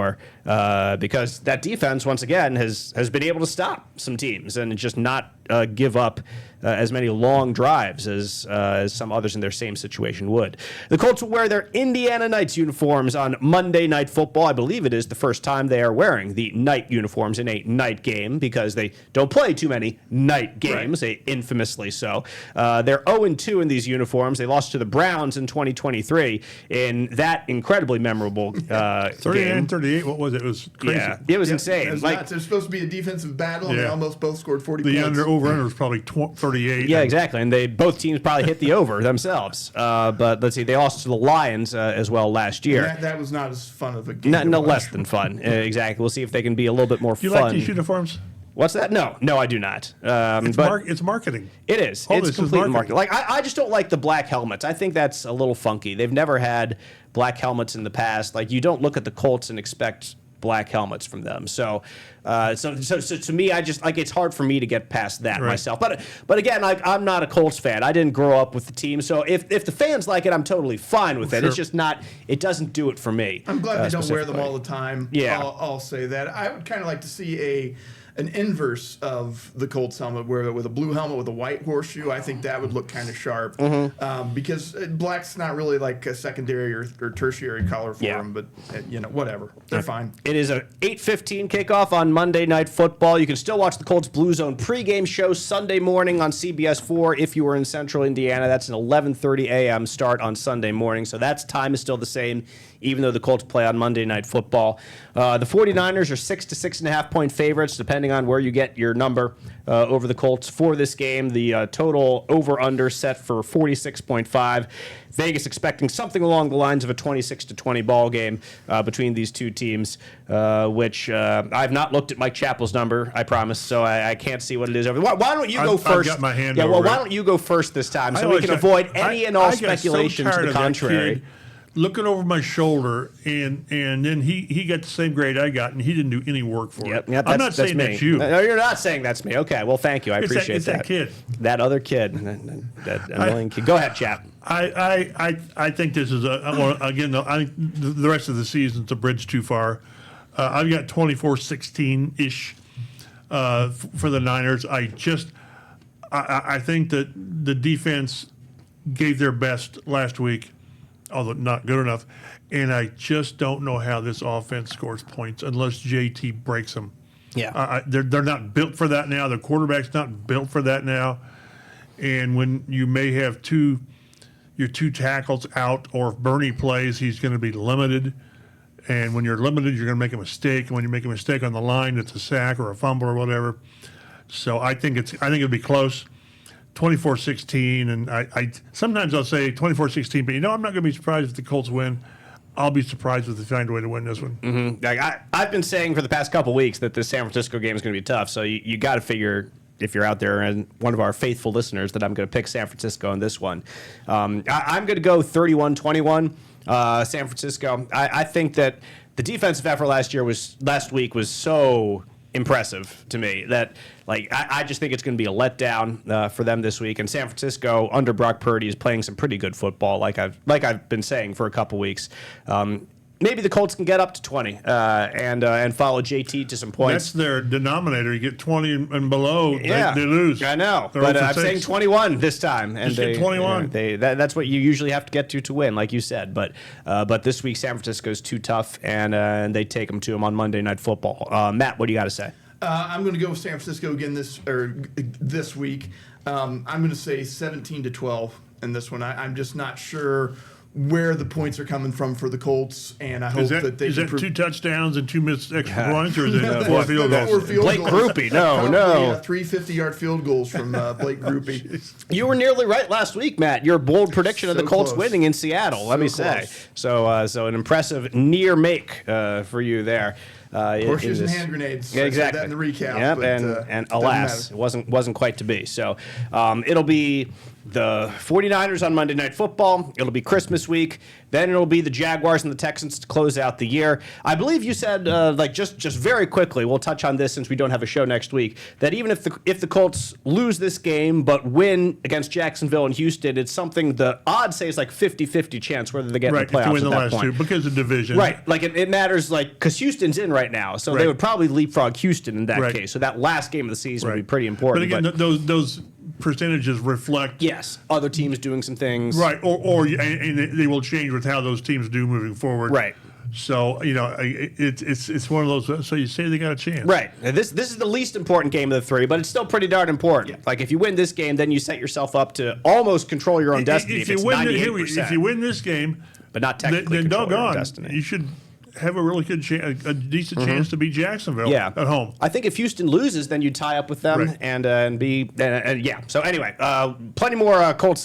Because that defense, once again, has been able to stop some teams and just not give up as many long drives as some others in their same situation would. The Colts will wear their Indiana Knights uniforms on Monday Night Football. I believe it is the first time they are wearing the night uniforms in a night game because they don't play too many night games, infamously so. They're 0-2 in these uniforms. They lost to the Browns in 2023 in that incredibly memorable game. 39-38, what was it? It was crazy. Yeah, it was Yeah, insane. it was nuts. It was supposed to be a defensive battle, and they Yeah. almost both scored 40 The points. over-under was probably 38. Yeah, exactly. And both teams probably hit the over themselves. But let's see, they lost to the Lions as well last year. That was not as fun of a game. No to watch. less than fun. Exactly. We'll see if they can be a little bit more Do you fun. like these uniforms? What's that? No, I do not. It's marketing. It is. Oh, It's this is complete marketing. marketing. Like I just don't like the black helmets. I think that's a little funky. They've never had black helmets in the past. Like you don't look at the Colts and expect black helmets from them. So to me, I just like it's hard for me to get past that Right. myself. But again, I'm not a Colts fan. I didn't grow up with the team. So if the fans like it, I'm totally fine with it. Sure. It's just not. It doesn't do it for me. I'm glad they don't wear them specifically. all the time. Yeah. I'll say that. I would kind of like to see an inverse of the Colts helmet, where with a blue helmet with a white horseshoe, I think that would look kind of sharp. Because black's not really like a secondary or tertiary color for them, but whatever, they're fine. It is a 8:15 kickoff on Monday Night Football. You can still watch the Colts Blue Zone pregame show Sunday morning on CBS 4 if you were in Central Indiana. That's an 11:30 a.m. start on Sunday morning, so that time is still the same, even though the Colts play on Monday Night Football. The 49ers are 6 to 6.5 point favorites, depending on where you get your number over the Colts for this game. The total over-under set for 46.5. Vegas expecting something along the lines of a 26-20 ball game between these two teams, which I've not looked at Mike Chappell's number, I promise, so I can't see what it is over there. Why don't you go first? I've got my hand yeah, over well, why it. don't you go first this time so we can avoid any and all speculation to the contrary? Looking over my shoulder, and then he got the same grade I got, and he didn't do any work for it. Yep, I'm not saying me. that's you. No, you're not saying that's me. Okay, well, thank you. I appreciate it's that kid. That other kid. That annoying kid. Go ahead, Chap. I think this is again. I think the rest of the season's a bridge too far. I've got 24-16 for the Niners. I think that the defense gave their best last week, although not good enough, and I just don't know how this offense scores points unless JT breaks them. Yeah, they're not built for that now. The quarterback's not built for that now, and when you may have your two tackles out, or if Bernie plays, he's going to be limited. And when you're limited, you're going to make a mistake. And when you make a mistake on the line, it's a sack or a fumble or whatever. So I think it'll be close, 24-16. And I sometimes I'll say 24-16, but I'm not going to be surprised if the Colts win. I'll be surprised if they find a way to win this one. Mm-hmm. Like I've been saying for the past couple weeks that this San Francisco game is going to be tough. So you got to figure, if you're out there and one of our faithful listeners, that I'm going to pick San Francisco in this one. I'm going to go 31-21 San Francisco. I think that the defensive effort last week was so impressive to me that I just think it's going to be a letdown for them this week. And San Francisco under Brock Purdy is playing some pretty good football, like I've been saying for a couple weeks. Maybe the Colts can get up to 20 and follow JT to some points. That's their denominator. You get 20 and below, they lose. I know, They're but 0 for I'm 6. saying 21 this time. And Just get 21. That's what you usually have to get to win, like you said. But this week, San Francisco's too tough, and they take them to them on Monday Night Football. Matt, what do you got to say? I'm going to go with San Francisco again this week. I'm going to say 17-12 in this one. I'm just not sure where the points are coming from for the Colts, and I hope that they can 2 touchdowns and 2 missed extra points, or is it 4 field goals? Blake Groupie, no. 3 50-yard field goals from Blake Groupie. You were nearly right last week, Matt. Your bold prediction of the Colts close. winning in Seattle, let me say. So an impressive near make for you there. Horseshoes and hand grenades. Yeah, exactly. I said that in the recap. Yep, but, and alas, it wasn't quite to be. So it'll be the 49ers on Monday Night Football. It'll be Christmas week. Then it'll be the Jaguars and the Texans to close out the year. I believe you said, just very quickly, we'll touch on this since we don't have a show next week, that even if the Colts lose this game but win against Jacksonville and Houston, it's something the odds say is like 50-50 chance whether they get in the playoffs to win at the that last point. 2 because of division. Right, it matters, because Houston's in right now, so they would probably leapfrog Houston in that case. So that last game of the season would be pretty important. But again, those percentages reflect other teams doing some things, right? Or they will change with how those teams do moving forward, right? So it's one of those. So you say they got a chance, right? Now this is the least important game of the 3, but it's still pretty darn important. Yeah. If you win this game, then you set yourself up to almost control your own destiny. If you win this game, but not technically then control your own doggone, destiny, you should have a really good chance, a decent chance to beat Jacksonville at home. I think if Houston loses, then you tie up with them and be. So anyway, plenty more Colts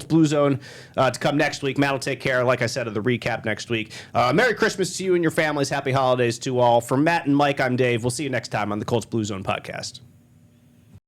Blue Zone to come next week. Matt will take care, like I said, of the recap next week. Merry Christmas to you and your families. Happy holidays to all. For Matt and Mike, I'm Dave. We'll see you next time on the Colts Blue Zone podcast.